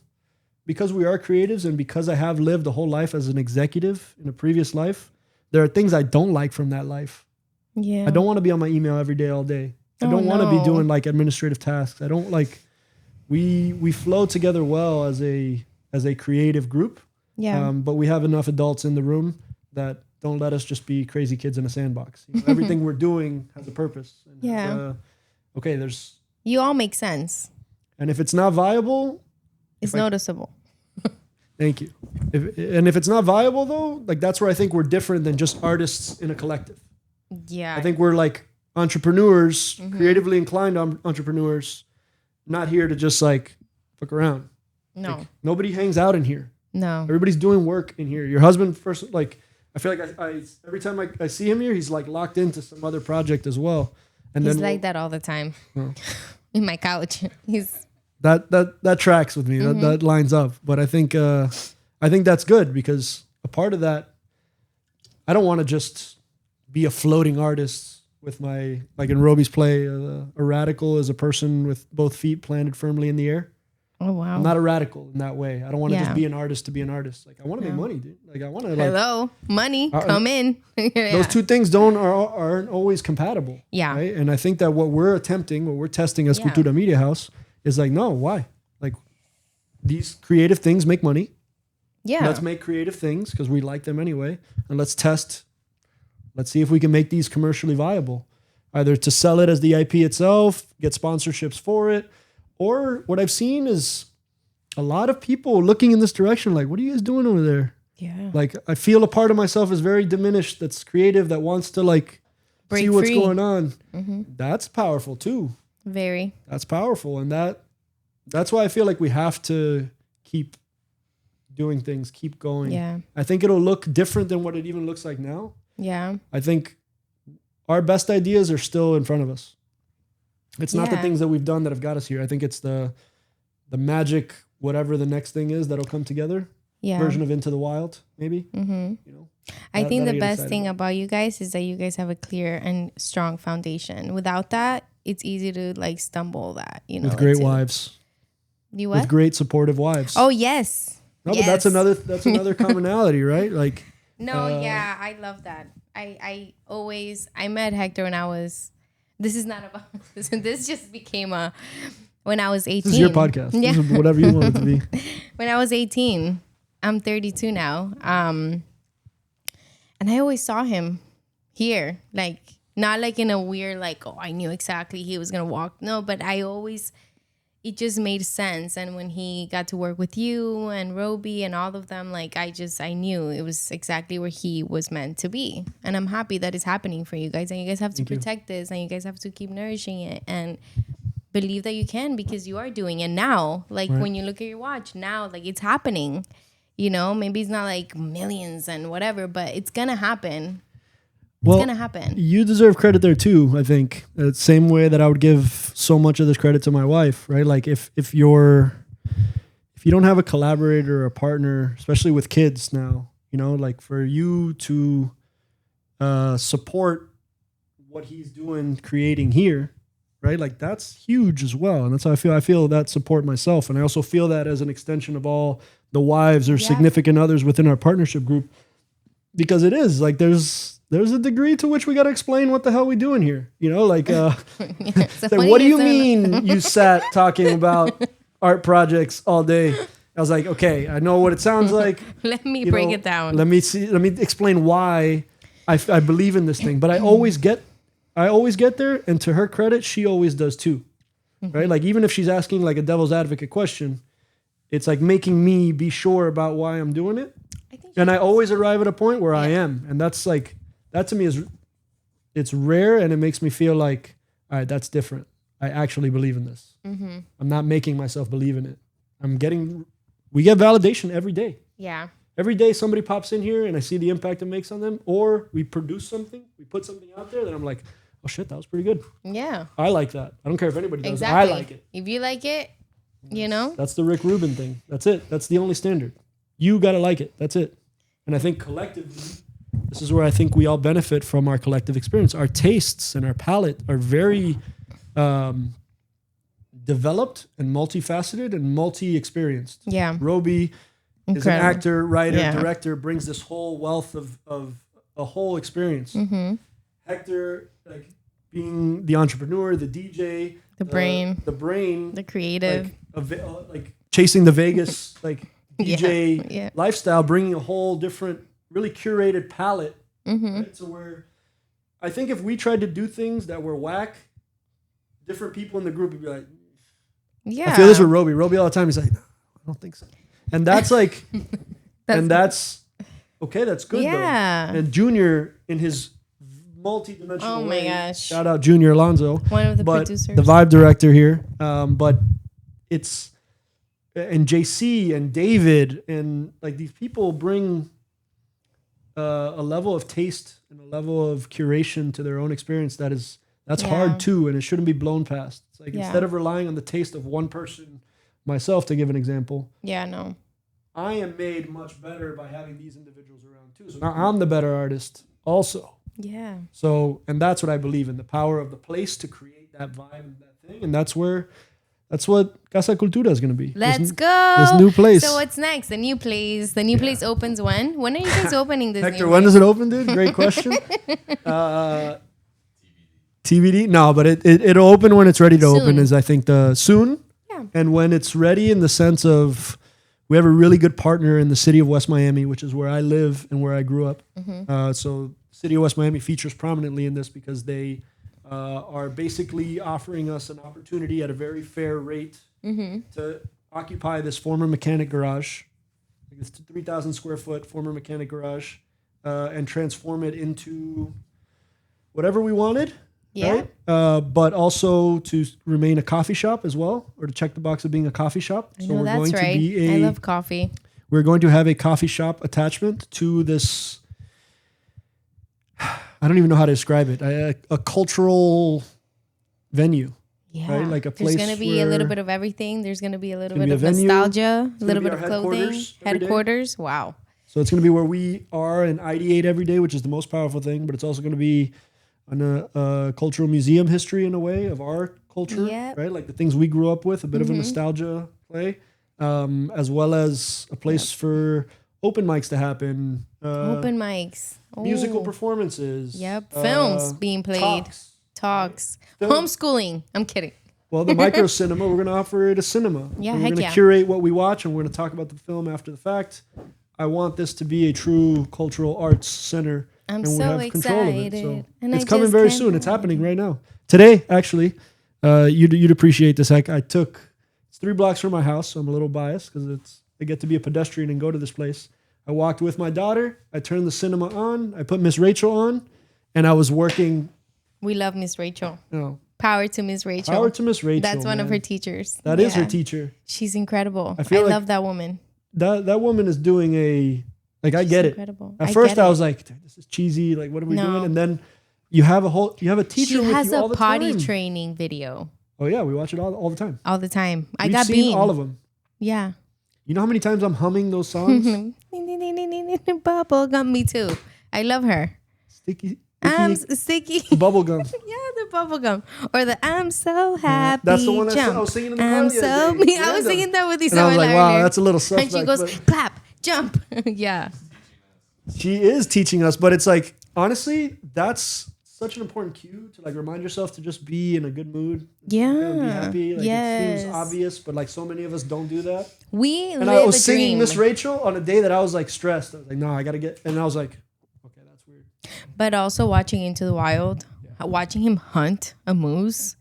because we are creatives and because I have lived a whole life as an executive in a previous life, there are things I don't like from that life. Yeah. I don't want to be on my email every day, all day. I don't want to be doing like administrative tasks. I don't like, we flow together well as a creative group. Yeah. But we have enough adults in the room that don't let us just be crazy kids in a sandbox. You know, everything we're doing has a purpose. And you all make sense. And if it's not viable, it's noticeable. Thank you. If it's not viable though, like that's where I think we're different than just artists in a collective. Yeah. I think we're like entrepreneurs, creatively inclined entrepreneurs, not here to just like fuck around. No. Like, nobody hangs out in here. No. Everybody's doing work in here. Your husband first, like, I feel like I every time I see him here, he's like locked into some other project as well. And he's like that all the time. Oh. In my couch. He's that tracks with me. That lines up. But I think that's good, because a part of that, I don't want to just be a floating artist with my, like in Roby's play, a radical is a person with both feet planted firmly in the air. Oh, wow. I'm not a radical in that way. I don't want to just be an artist to be an artist. Like I want to make money, dude. Like I want to like, money, come in. Those two things aren't always compatible. Yeah. Right? And I think that what we're testing as Cultura Media House is like, no, why? Like these creative things make money. Yeah. Let's make creative things because we like them anyway. And let's see if we can make these commercially viable, either to sell it as the IP itself, get sponsorships for it. Or what I've seen is a lot of people looking in this direction, like, what are you guys doing over there? Yeah. Like, I feel a part of myself is very diminished, that's creative, that wants to, like, see what's going on. Mm-hmm. That's powerful, too. Very. That's powerful. And that's why I feel like we have to keep doing things, keep going. Yeah. I think it'll look different than what it even looks like now. Yeah. I think our best ideas are still in front of us. It's not the things that we've done that have got us here. I think it's the magic, whatever the next thing is that'll come together. Yeah. Version of Into the Wild, maybe. Mm-hmm. You know, I think the best thing about you guys is that you guys have a clear and strong foundation. Without that, it's easy to like stumble that, you know. With great wives. You what? With great supportive wives. Oh, yes. No, but that's another commonality, right? Like. No, yeah, I love that. I met Hector when this is not about this just became when I was 18. This is your podcast. Yeah. This is whatever you want it to be. When I was 18, I'm 32 now. And I always saw him here, like not like in a weird, like, oh, I knew exactly he was gonna walk. No, but it just made sense. And when he got to work with you and Roby and all of them, like I knew it was exactly where he was meant to be. And I'm happy that it's happening for you guys. And you guys have to protect this, and you guys have to keep nourishing it and believe that you can, because you are doing it now. Like when you look at your watch now, like it's happening, you know, maybe it's not like millions and whatever, but it's going to happen. It's going to happen. You deserve credit there too, I think. The same way that I would give so much of this credit to my wife, right? Like if you don't have a collaborator or a partner, especially with kids now, you know, like for you to support what he's doing, creating here, right? Like that's huge as well. And that's how I feel that support myself. And I also feel that as an extension of all the wives or significant others within our partnership group, because it is like, there's a degree to which we got to explain what the hell we doing here. You know, like, what do you mean you sat talking about art projects all day. I was like, okay, I know what it sounds like. Let me break it down. Let me explain why I believe in this thing. But I always get there. And to her credit, she always does too. Right? Like even if she's asking like a devil's advocate question, it's like making me be sure about why I'm doing it. I always arrive at a point where I am. And that's like, that to me it's rare, and it makes me feel like, all right, that's different. I actually believe in this. I'm not making myself believe in it. We get validation every day. Yeah. Every day somebody pops in here and I see the impact it makes on them, or we produce something, we put something out there that I'm like, oh shit, that was pretty good. Yeah. I like that. I don't care if anybody does. Exactly. I like it. If you like it, you know. That's the Rick Rubin thing. That's it. That's the only standard. You got to like it. That's it. And I think collectively, this is where I think we all benefit from our collective experience. Our tastes and our palate are very developed and multifaceted and multi-experienced. Yeah. Roby is an actor, writer, director, brings this whole wealth of a whole experience. Hector, like being the entrepreneur, the DJ, the brain, the creative, like chasing the Vegas, like DJ lifestyle, bringing a whole different, really curated palette. Right? So where I think if we tried to do things that were whack, different people in the group would be like, I feel this with Roby. Roby all the time. He's like, no, I don't think so. And that's like, that's okay. That's good though. And Junior in his multi-dimensional way. My gosh. Shout out Junior Alonzo. One of the producers. The vibe director here. But it's, and JC and David and like these people bring a level of taste and a level of curation to their own experience that's hard too, and it shouldn't be blown past. It's like instead of relying on the taste of one person, myself to give an example. Yeah, no. I am made much better by having these individuals around too. So now I'm the better artist also. Yeah. So, and that's what I believe in, the power of the place to create that vibe and that thing. And that's what Casa Cultura is going to be. Let's go. This new place. So what's next? The new place. The new place opens when? When are you guys opening this Hector, new when place? does it open, dude? Great question. TBD? No, but it'll open when it's ready to open is I think soon. Yeah. And when it's ready in the sense of we have a really good partner in the city of West Miami, which is where I live and where I grew up. So city of West Miami features prominently in this because they are basically offering us an opportunity at a very fair rate to occupy this former mechanic garage. It's 3,000 square foot former mechanic garage and transform it into whatever we wanted. Yeah. Right? But also to remain a coffee shop as well, or to check the box of being a coffee shop. I know that's right. I love coffee. We're going to have a coffee shop attachment to this. I don't even know how to describe it. A cultural venue. Yeah. Right? Like a place. There's going to be a little bit of everything. There's going to be a little bit of nostalgia, a little bit of clothing. Headquarters. Wow. So it's going to be where we are and ideate every day, which is the most powerful thing. But it's also going to be a cultural museum history in a way of our culture, right? Like the things we grew up with, a bit of a nostalgia play, as well as a place for open mics to happen. Open mics. Musical performances. Yep. Films being played. Talks. Homeschooling. I'm kidding. Well, the micro cinema, we're going to offer it a cinema. Yeah, we're going to curate what we watch, and we're going to talk about the film after the fact. I want this to be a true cultural arts center. I'm so excited. So and it's coming very soon. It's happening right now. Today, actually, you'd appreciate this. It's 3 blocks from my house, so I'm a little biased because I get to be a pedestrian and go to this place. I walked with my daughter. I turned the cinema on. I put Miss Rachel on, and I was working. We love Miss Rachel. Power to Miss Rachel. Power to Miss Rachel. That's one of her teachers. That is her teacher. She's incredible. I love that woman. That woman is doing I get incredible. At first I was like, this is cheesy. Like, what are we doing? And then you have a teacher with you all the time. She has a potty training video. Oh yeah, we watch it all the time. All the time. We've seen all of them. Yeah. You know how many times I'm humming those songs? Bubblegum, me too. I love her. Sticky. Bubblegum. Yeah, the bubblegum. Or the I'm so happy. That's the one I was singing in the car. I was singing that with you. And I was like, wow, that's a little suspect. And she goes, clap, jump. Yeah. She is teaching us, but it's like, honestly, that's such an important cue to like remind yourself to just be in a good mood. Yeah. Be happy. Like yes. It seems obvious, but like so many of us don't do that. And I was singing Miss Rachel on a day that I was like stressed. I was like, no, I gotta get, and I was like, okay, that's weird. But also watching Into the Wild, watching him hunt a moose,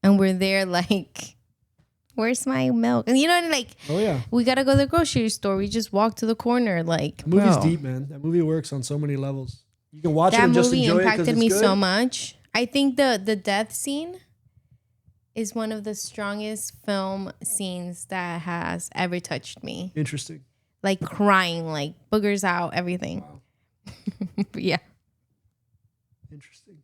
and we're there like, where's my milk? And you know, like, oh yeah, we gotta go to the grocery store. We just walk to the corner. Like, the movie's deep, man. That movie works on so many levels. You can watch it and just enjoy it. That movie impacted me so much. I think the death scene is one of the strongest film scenes that has ever touched me. Interesting. Like crying, like boogers out, everything. Wow. Yeah. Interesting.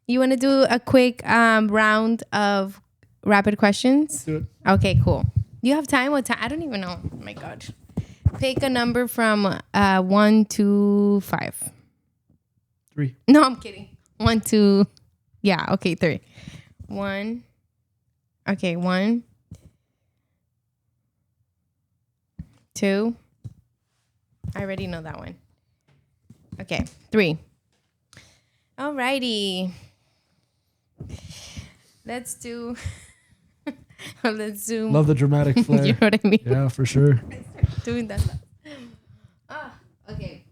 You want to do a quick round of rapid questions? Let's do it. Okay, cool. You have time? What time? I don't even know. Oh my God. Pick a number from 1 to 5. 3. No, I'm kidding. 1, 2. Yeah, okay, 3. 1. Okay, 1. 2. I already know that one. Okay, 3. Alrighty. Let's do. Love the dramatic flair. You know what I mean? Yeah, for sure. Doing that. Okay.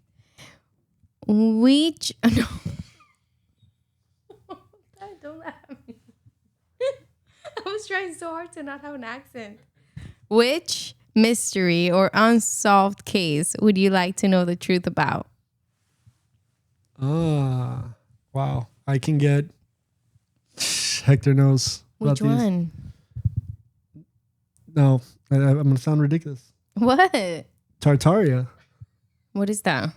Which no. Don't laugh at me. I was trying so hard to not have an accent. Which mystery or unsolved case would you like to know the truth about? Wow. I can get. Hector knows. Which one? No, I'm going to sound ridiculous. What? Tartaria. What is that?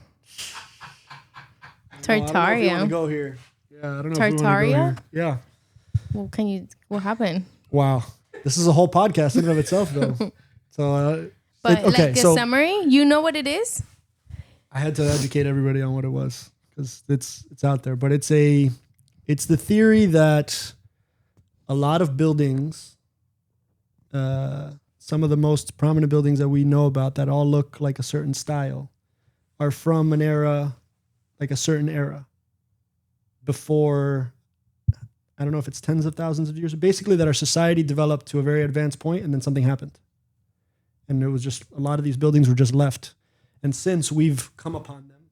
Tartaria. I don't know if you want to go here. Yeah, I don't know. Tartaria? If you want to go here. Yeah. Well, what happened? Wow. This is a whole podcast in and of itself, though. So, but okay, like a summary, you know what it is? I had to educate everybody on what it was because it's out there. But it's the theory that a lot of buildings, some of the most prominent buildings that we know about that all look like a certain style, are from an era, like a certain era, before. I don't know if it's tens of thousands of years. Basically, that our society developed to a very advanced point, and then something happened. And it was just, a lot of these buildings were just left. And since we've come upon them,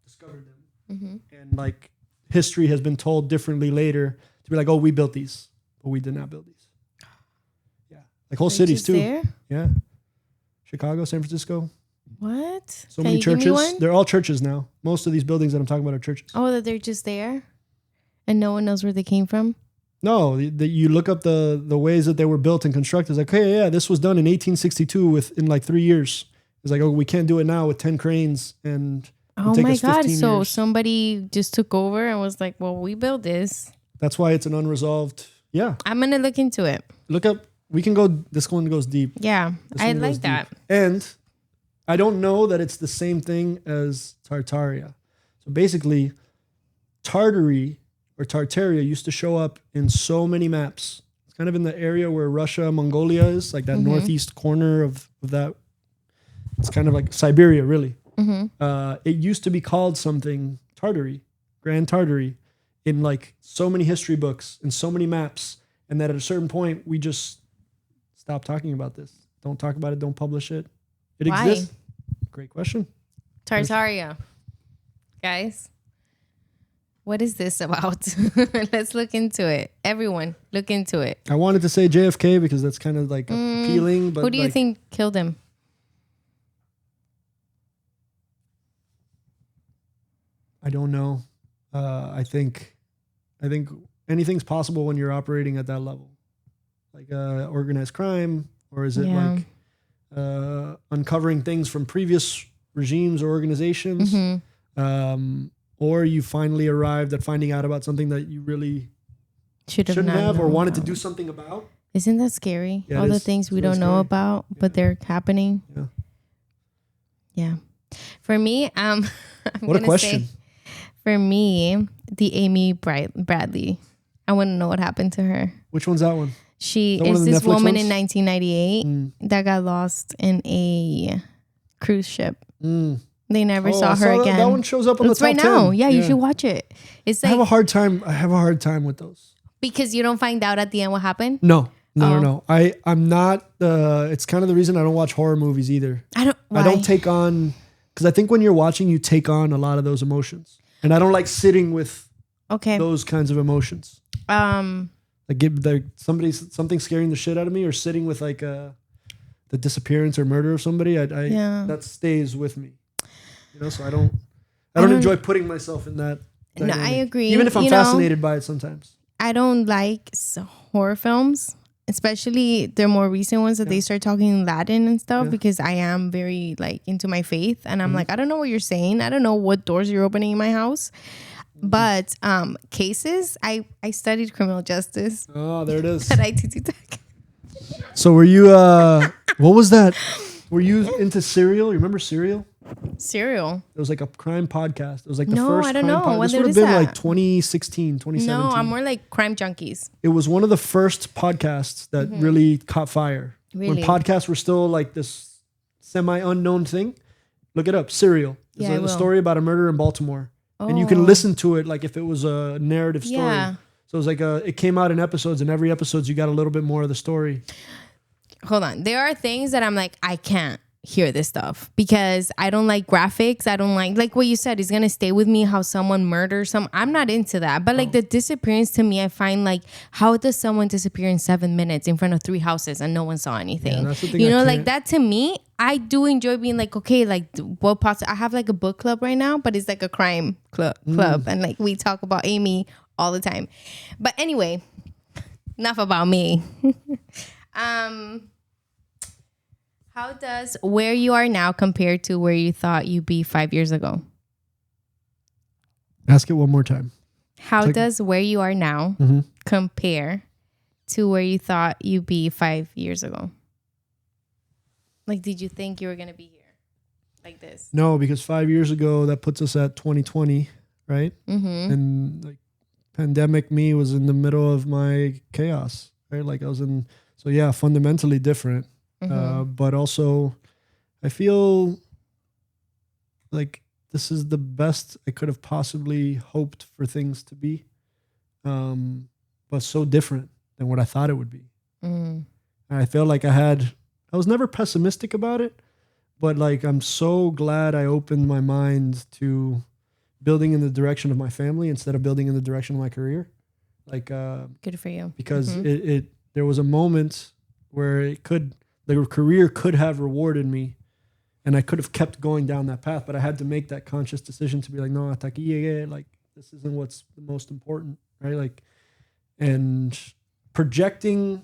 discovered them, and like history has been told differently later to be like, oh, we built these, but we did not build these. Yeah. Like whole cities too. There? Yeah. Chicago, San Francisco. What? So many churches. They're all churches now. Most of these buildings that I'm talking about are churches. Oh, that they're just there? And no one knows where they came from? No, you look up the ways that they were built and constructed. It's like, hey, yeah, this was done in 1862 in like 3 years. It's like, oh, we can't do it now with 10 cranes and oh my God. So somebody just took over and was like, well, we built this. That's why it's an unresolved. Yeah. I'm going to look into it. Look up. We can go. This one goes deep. Yeah. I like that. Deep. And I don't know that it's the same thing as Tartaria. So basically, Tartary or Tartaria used to show up in so many maps. It's kind of in the area where Russia, Mongolia is, like that northeast corner of that. It's kind of like Siberia, really. It used to be called something Tartary, Grand Tartary, in like so many history books and so many maps. And that at a certain point, we just stopped talking about this. Don't talk about it. Don't publish it. It exists. Great question. Tartaria. Guys. What is this about? Let's look into it. Everyone, look into it. I wanted to say JFK because that's kind of like appealing. But who do you think killed him? I don't know. I think anything's possible when you're operating at that level, like organized crime, or is it like uncovering things from previous regimes or organizations? Or you finally arrived at finding out about something that you really shouldn't have or wanted to do something about. Isn't that scary? Yeah, all the things we don't know about, but they're happening. Yeah. For me, what a question. For me, the Amy Bradley. I want to know what happened to her. Which one's that one? She is this woman in 1998 that got lost in a cruise ship. They never saw her again. That one shows up on the top 10. Right now. Yeah, you should watch it. It's like, I have a hard time with those. Because you don't find out at the end what happened? No. I'm not. It's kind of the reason I don't watch horror movies either. Why? I don't take on, because I think when you're watching, you take on a lot of those emotions, and I don't like sitting with those kinds of emotions. Like something scaring the shit out of me, or sitting with like the disappearance or murder of somebody. That stays with me. So I don't enjoy putting myself in that. No, I agree. Even if I'm fascinated by it sometimes. I don't like horror films, especially the more recent ones that they start talking Latin and stuff, because I am very like into my faith, and I'm like, I don't know what you're saying. I don't know what doors you're opening in my house. But cases, I studied criminal justice. Oh, there it is. At ITT Tech. So were you, what was that? Were you into Serial? You remember Serial? Serial. It was like a crime podcast. It was like the first I don't know. This would have been like 2016, 2017. No, I'm more like Crime Junkies. It was one of the first podcasts that really caught fire. Really? When podcasts were still like this semi-unknown thing. Look it up. Serial. It's a story about a murder in Baltimore. Oh. And you can listen to it like if it was a narrative story. Yeah. So it was like it came out in episodes, and every episode you got a little bit more of the story. Hold on. There are things that I'm like, I can't hear this stuff because I don't like graphics. I don't like what you said is gonna stay with me, how someone murders some. I'm not into that. But like the disappearance, to me, I find like, how does someone disappear in 7 minutes in front of 3 houses and no one saw anything? Yeah, that's the thing, like that. To me, I do enjoy being like, okay, like what parts. I have like a book club right now, but it's like a crime club, and like we talk about Amy all the time. But anyway, enough about me. How does where you are now compare to where you thought you'd be 5 years ago? Ask it one more time. How does where you are now compare to where you thought you'd be 5 years ago? Like, did you think you were going to be here like this? No, because 5 years ago, that puts us at 2020, right? Mm-hmm. And like pandemic me was in the middle of my chaos, right? Like I was in, so yeah, fundamentally different. But also, I feel like this is the best I could have possibly hoped for things to be, but so different than what I thought it would be. And I feel like I was never pessimistic about it, but like I'm so glad I opened my mind to building in the direction of my family instead of building in the direction of my career. Like, good for you. Because there was a moment where the career could have rewarded me, and I could have kept going down that path, but I had to make that conscious decision to be like, no, like this isn't what's the most important, right? Like, and projecting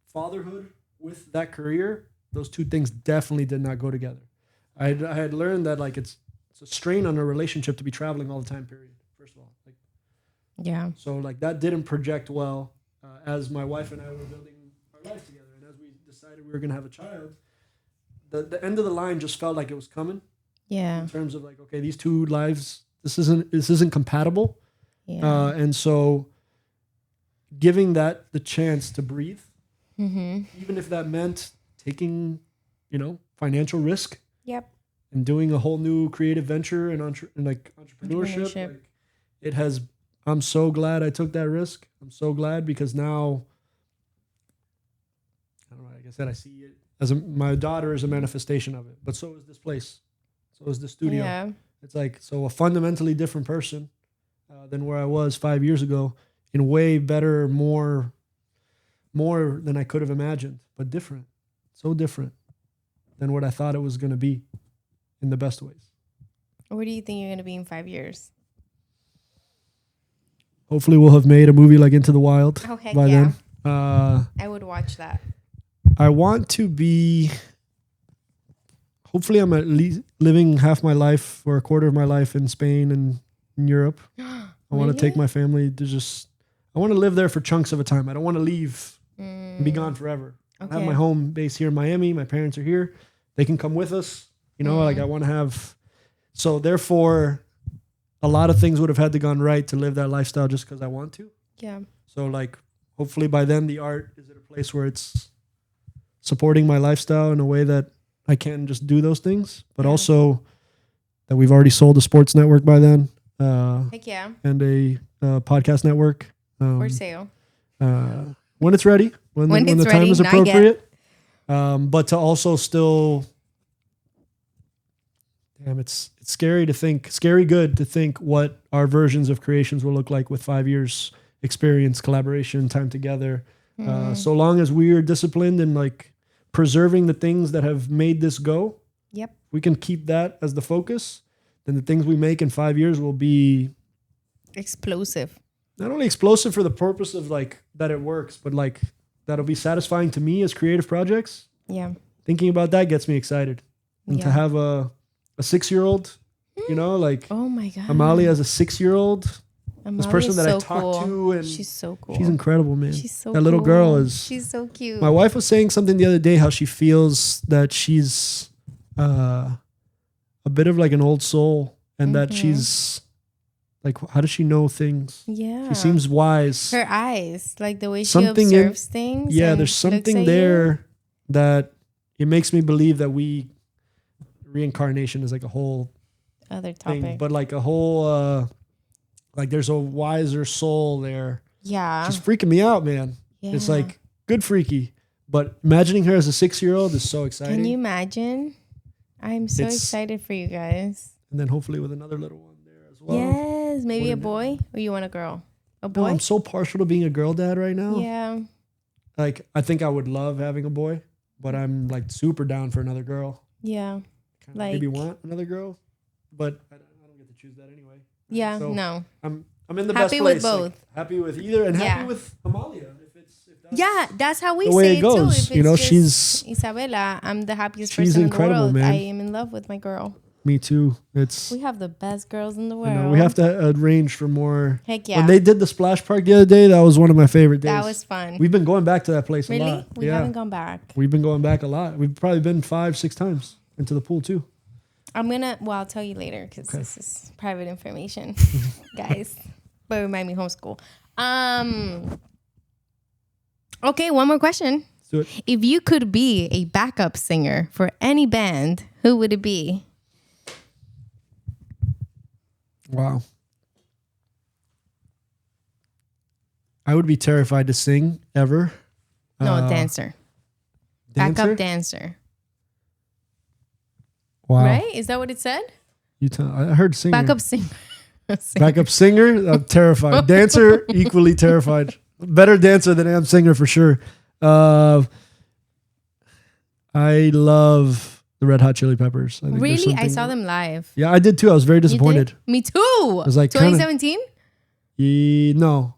fatherhood with that career, those two things definitely did not go together. I had learned that like it's a strain on a relationship to be traveling all the time, period, first of all. Like, yeah. So like that didn't project well as my wife and I were building our life together. Decided we were going to have a child, the end of the line just felt like it was coming. Yeah. In terms of like, okay, these two lives, this isn't compatible. Yeah. And so giving that the chance to breathe, even if that meant taking, financial risk. Yep. And doing a whole new creative venture and entrepreneurship. Like, it has, I'm so glad I took that risk. I'm so glad because now, I don't know, like I said, I see it as my daughter is a manifestation of it, but so is this place. So is the studio. Yeah. It's like, so a fundamentally different person than where I was 5 years ago, in way better, more than I could have imagined, but different. So different than what I thought it was going to be in the best ways. Where do you think you're going to be in 5 years? Hopefully we'll have made a movie like Into the Wild by then. I would watch that. I want to be, hopefully I'm at least living half my life or a quarter of my life in Spain and in Europe. I want to take my family to I want to live there for chunks of a time. I don't want to leave and be gone forever. Okay. I have my home base here in Miami. My parents are here. They can come with us. Like I want to have, so therefore a lot of things would have had to gone right to live that lifestyle just because I want to. Yeah. So like, hopefully by then the art is at a place where it's supporting my lifestyle in a way that I can just do those things, but also that we've already sold a sports network by then. Heck yeah. And a podcast network. For sale. When it's ready, when the time is appropriate. But to also still, damn, it's scary good to think what our versions of creations will look like with 5 years experience, collaboration, time together. So long as we are disciplined and like preserving the things that have made this go. Yep. We can keep that as the focus. Then the things we make in 5 years will be explosive. Not only explosive for the purpose of like that it works, but like that'll be satisfying to me as creative projects. Yeah. Thinking about that gets me excited. And to have a 6-year-old, you know, like oh my God. Amalia as a 6-year-old. This person that so I talked to, and she's so cool. She's incredible, man. She's so that little girl is. She's so cute. My wife was saying something the other day how she feels that she's a bit of like an old soul, and that she's like, how does she know things? Yeah, she seems wise. Her eyes, like the way something she observes things. Yeah, there's something there that it makes me believe that reincarnation is like a whole other topic, thing, but like a whole. Like there's a wiser soul there. Yeah. She's freaking me out, man. Yeah. It's like good freaky. But imagining her as a 6-year-old is so exciting. Can you imagine? I'm so excited for you guys. And then hopefully with another little one there as well. Yes, maybe a boy, or you want a girl? A boy? No, I'm so partial to being a girl dad right now. Yeah. Like I think I would love having a boy, but I'm like super down for another girl. Yeah. Like maybe want another girl, but I don't get to choose that anyway. Yeah, so no. I'm in the happy best place. With both. Like, happy with either, and happy with Amalia. That's how we the way say it goes. Too. If you know, it's she's Isabella. I'm the happiest person in the world. Man. I am in love with my girl. Me too. We have the best girls in the world. We have to arrange for more. Heck yeah! When they did the splash park the other day, that was one of my favorite days. That was fun. We've been going back to that place a lot. Really? We haven't gone back. We've been going back a lot. We've probably been 5-6 times into the pool too. I'll tell you later because this is private information, guys. But remind me, homeschool. Okay, one more question. Let's do it. If you could be a backup singer for any band, who would it be? Wow. I would be terrified to sing ever. No, dancer. Backup dancer. Wow. Right? Is that what it said? I heard singer. Backup singer. Backup singer? I'm terrified. Dancer, equally terrified. Better dancer than I am singer for sure. I love the Red Hot Chili Peppers. Really? I saw them live. Yeah, I did too. I was very disappointed. Me too. It was like 2017? No.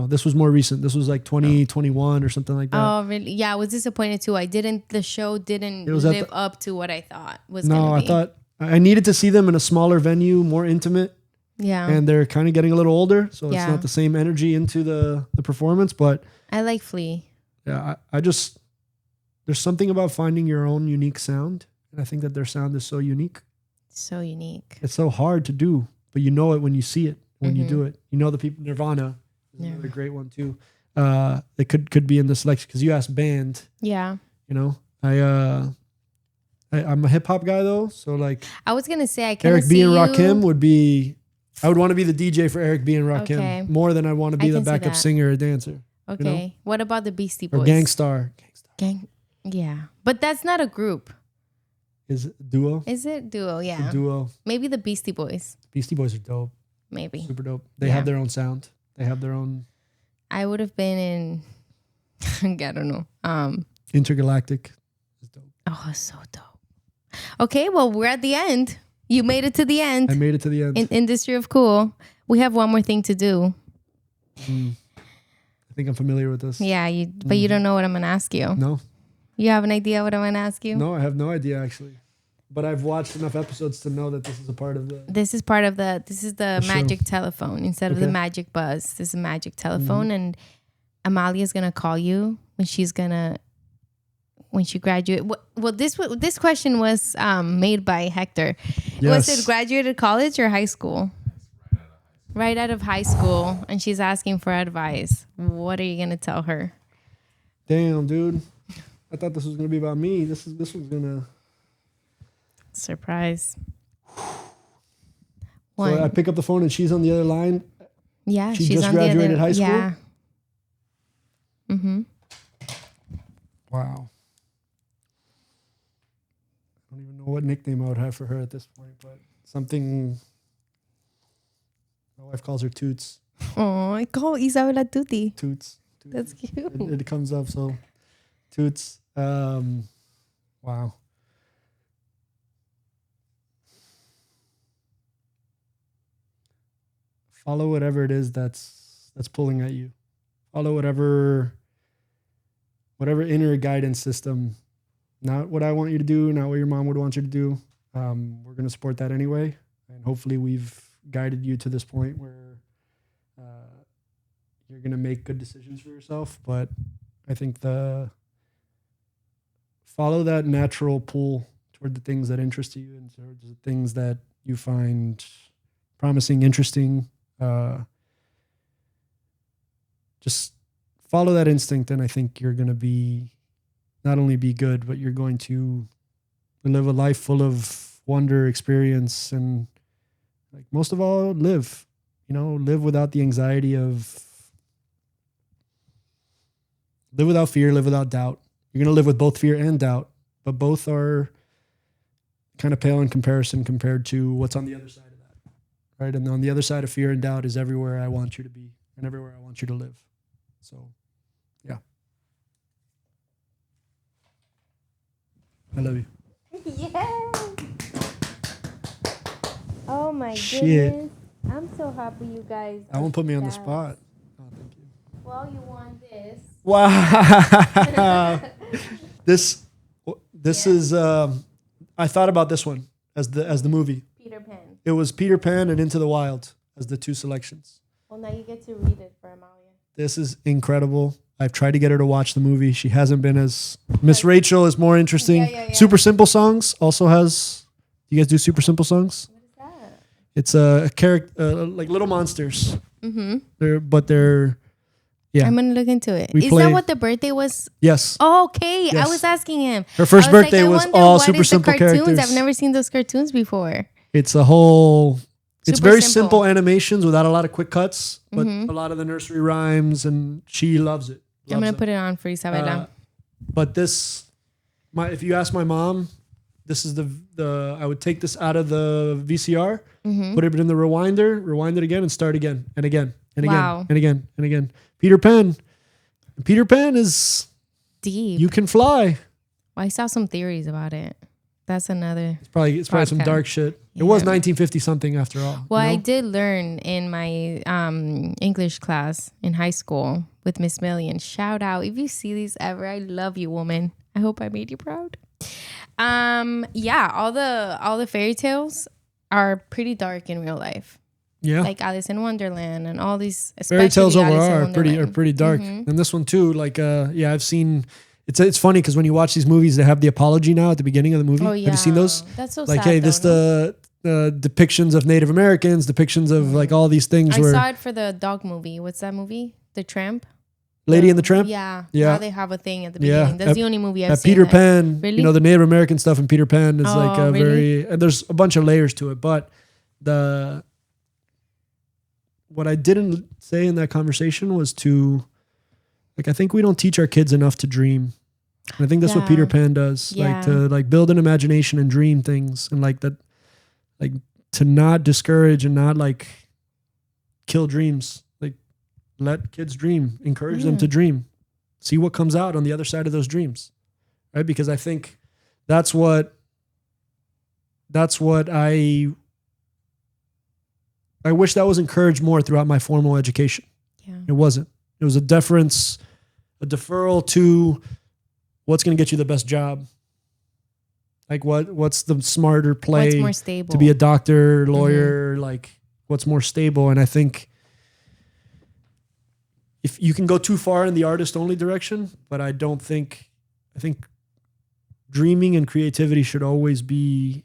This was more recent. This was like 2021 or something like that. Oh, really? Yeah, I was disappointed too. The show didn't live up to what I thought was going to be. No, I thought I needed to see them in a smaller venue, more intimate. Yeah. And they're kind of getting a little older, so it's not the same energy into the performance, but I like Flea. Yeah, I just, there's something about finding your own unique sound, and I think that their sound is so unique. So unique. It's so hard to do, but you know it when you see it, when you do it. You know the people, Nirvana is another great one too. It could be in the selection because you asked band. Yeah. You know, I'm a hip hop guy though, so like I was gonna say I can Eric B and Rakim would be. I would want to be the DJ for Eric B and Rakim more than I want to be the backup singer or dancer. Okay. You know? What about the Beastie Boys? Or Gangstar. Yeah, but that's not a group. Is it duo? Is it duo? Yeah. It's a duo. Maybe the Beastie Boys. Beastie Boys are dope. Maybe. Super dope. They have their own sound. They have their own. I would have been in. I don't know. Intergalactic is dope. Oh, so dope. Okay, well, we're at the end. You made it to the end. I made it to the end. In Industry of Cool. We have one more thing to do. I think I'm familiar with this. Yeah, but you don't know what I'm going to ask you. No. You have an idea what I'm going to ask you? No, I have no idea actually. But I've watched enough episodes to know that this is a part of the... This is the magic telephone. Instead of the magic buzz, this is a magic telephone. And Amalia's going to call you when she graduates. Well, this question was made by Hector. Yes. Was it graduated college or high school? Right out of high school. And she's asking for advice. What are you going to tell her? Damn, dude. I thought this was going to be about me. This was going to... Surprise. So I pick up the phone and she's on the other line. Yeah, she's just graduated high school. Yeah. Mm-hmm. Wow. I don't even know what nickname I would have for her at this point, but something. My wife calls her Toots. Oh, I call Isabella Tutti. Toots. That's cute. It comes up, so Toots. Wow. Follow whatever it is that's pulling at you. Follow whatever inner guidance system. Not what I want you to do, not what your mom would want you to do. We're going to support that anyway. And hopefully we've guided you to this point where you're going to make good decisions for yourself. But I think follow that natural pull toward the things that interest you and toward the things that you find promising, interesting. Just follow that instinct, and I think you're going to be not only be good, but you're going to live a life full of wonder, experience, and like most of all, live without the anxiety of, live without fear, live without doubt. You're going to live with both fear and doubt, but both are kind of pale in comparison compared to what's on the other side of that, right? And on the other side of fear and doubt is everywhere I want you to be and everywhere I want you to live. So, yeah. I love you. Yeah. Oh my Shit. goodness. I'm so happy you guys. That won't put me on the spot. Oh, thank you. Well, you want this. Wow. This is I thought about this one as the movie. Peter Pan. It was Peter Pan and Into the Wild as the two selections. Well, now you get to read it for Amalia. This is incredible. I've tried to get her to watch the movie. She hasn't been as... Miss Rachel is more interesting. Yeah. Super Simple Songs also has... You guys do Super Simple Songs? What is that? It's a character... like Little Monsters. Mm-hmm. They're... Yeah. I'm going to look into it. Is that what the birthday was? Yes. Oh, okay. Yes. I was asking him. Her first birthday was all Super Simple characters. I've never seen those cartoons before. It's a whole... It's Super very simple animations without a lot of quick cuts, but a lot of the nursery rhymes, and she loves it. I'm going to put it on for Isabella. But this, if you ask my mom, this is the I would take this out of the VCR, put it in the rewinder, rewind it again, and start again and again and again and again and again. Peter Pan is deep. You can fly. Well, I saw some theories about it. That's another. It's probably some dark shit. Yeah. It was 1950 something after all. Well, I did learn in my English class in high school with Miss Million. Shout out if you see these ever. I love you, woman. I hope I made you proud. Yeah, all the fairy tales are pretty dark in real life. Yeah, like Alice in Wonderland and all these fairy tales overall are pretty dark. And this one too. Like I've seen. It's funny because when you watch these movies, they have the apology now at the beginning of the movie. Oh, yeah. Have you seen those? That's so like, sad. Hey, this the depictions of Native Americans, depictions of like all these things. I saw it for the dog movie. What's that movie? The Tramp. Lady and the Tramp. Yeah. Now they have a thing at the beginning. That's the only movie I've seen. Peter Pan. Really? The Native American stuff in Peter Pan is really? very. And there's a bunch of layers to it, but what I didn't say in that conversation was I think we don't teach our kids enough to dream. And I think that's what Peter Pan does. Yeah. Like to build an imagination and dream things, and like that, like to not discourage and not like kill dreams. Like let kids dream, encourage them to dream, see what comes out on the other side of those dreams. Right? Because I think that's what I wish that was encouraged more throughout my formal education. Yeah. It wasn't. It was a deferral to what's going to get you the best job. Like what's the smarter play? What's more stable? To be a doctor, lawyer, like what's more stable? And I think if you can go too far in the artist only direction, but I think dreaming and creativity should always be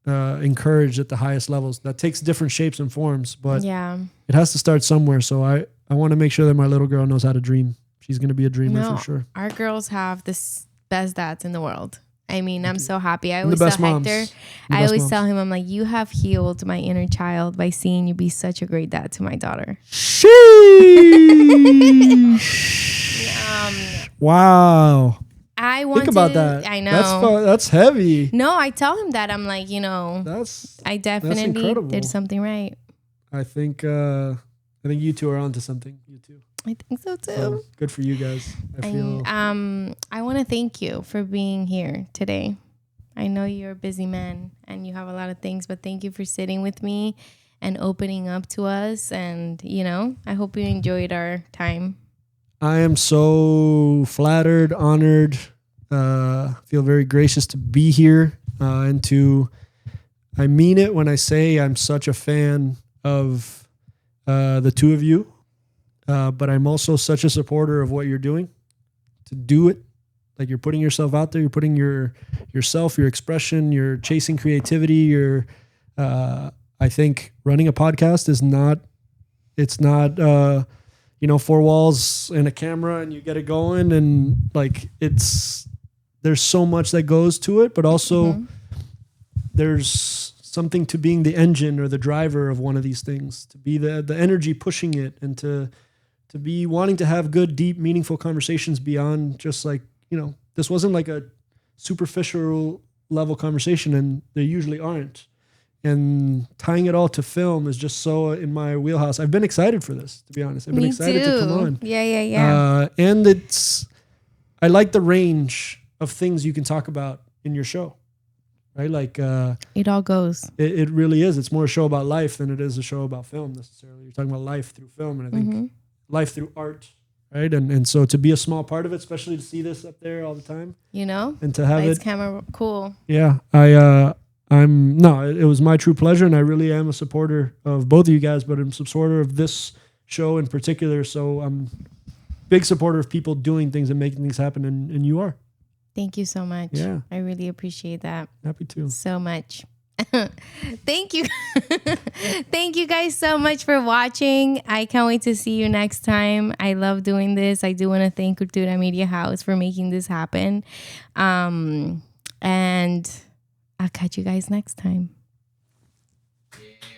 encouraged at the highest levels. That takes different shapes and forms, but it has to start somewhere. So I want to make sure that my little girl knows how to dream. She's going to be a dreamer for sure. Our girls have the best dads in the world. I mean, I'm so happy. I always tell Hector, I always tell him, I'm like, you have healed my inner child by seeing you be such a great dad to my daughter. Wow. Think about that. I know. That's heavy. No, I tell him that. I'm like, I definitely did something right. I think you two are onto something. You too. I think so too. Good for you guys. I want to thank you for being here today. I know you're a busy man and you have a lot of things, but thank you for sitting with me and opening up to us. And, I hope you enjoyed our time. I am so flattered, honored, feel very gracious to be here. I mean it when I say I'm such a fan of the two of you. But I'm also such a supporter of what you're doing. To do it, like you're putting yourself out there, you're putting yourself, your expression, you're chasing creativity. I think running a podcast is not. It's not. 4 walls and a camera and you get it going, and like there's so much that goes to it, but also there's something to being the engine or the driver of one of these things, to be the energy pushing it, and to be wanting to have good, deep, meaningful conversations beyond just like, this wasn't like a superficial level conversation, and they usually aren't. And tying it all to film is just so in my wheelhouse. I've been excited for this, to be honest. I've been excited to come on. Yeah. And I like the range of things you can talk about in your show, right? Like it all goes. It really is. It's more a show about life than it is a show about film necessarily. You're talking about life through film, and I think life through art, right? And so to be a small part of it, especially to see this up there all the time, and to have it's camera cool. Yeah, it was my true pleasure, and I really am a supporter of both of you guys, but I'm a supporter of this show in particular. So I'm a big supporter of people doing things and making things happen, and you are. Thank you so much. Yeah, I really appreciate that. Happy to. So much. Thank you. Thank you guys so much for watching. I can't wait to see you next time. I love doing this. I do want to thank Cultura Media House for making this happen. And I'll catch you guys next time. Yeah.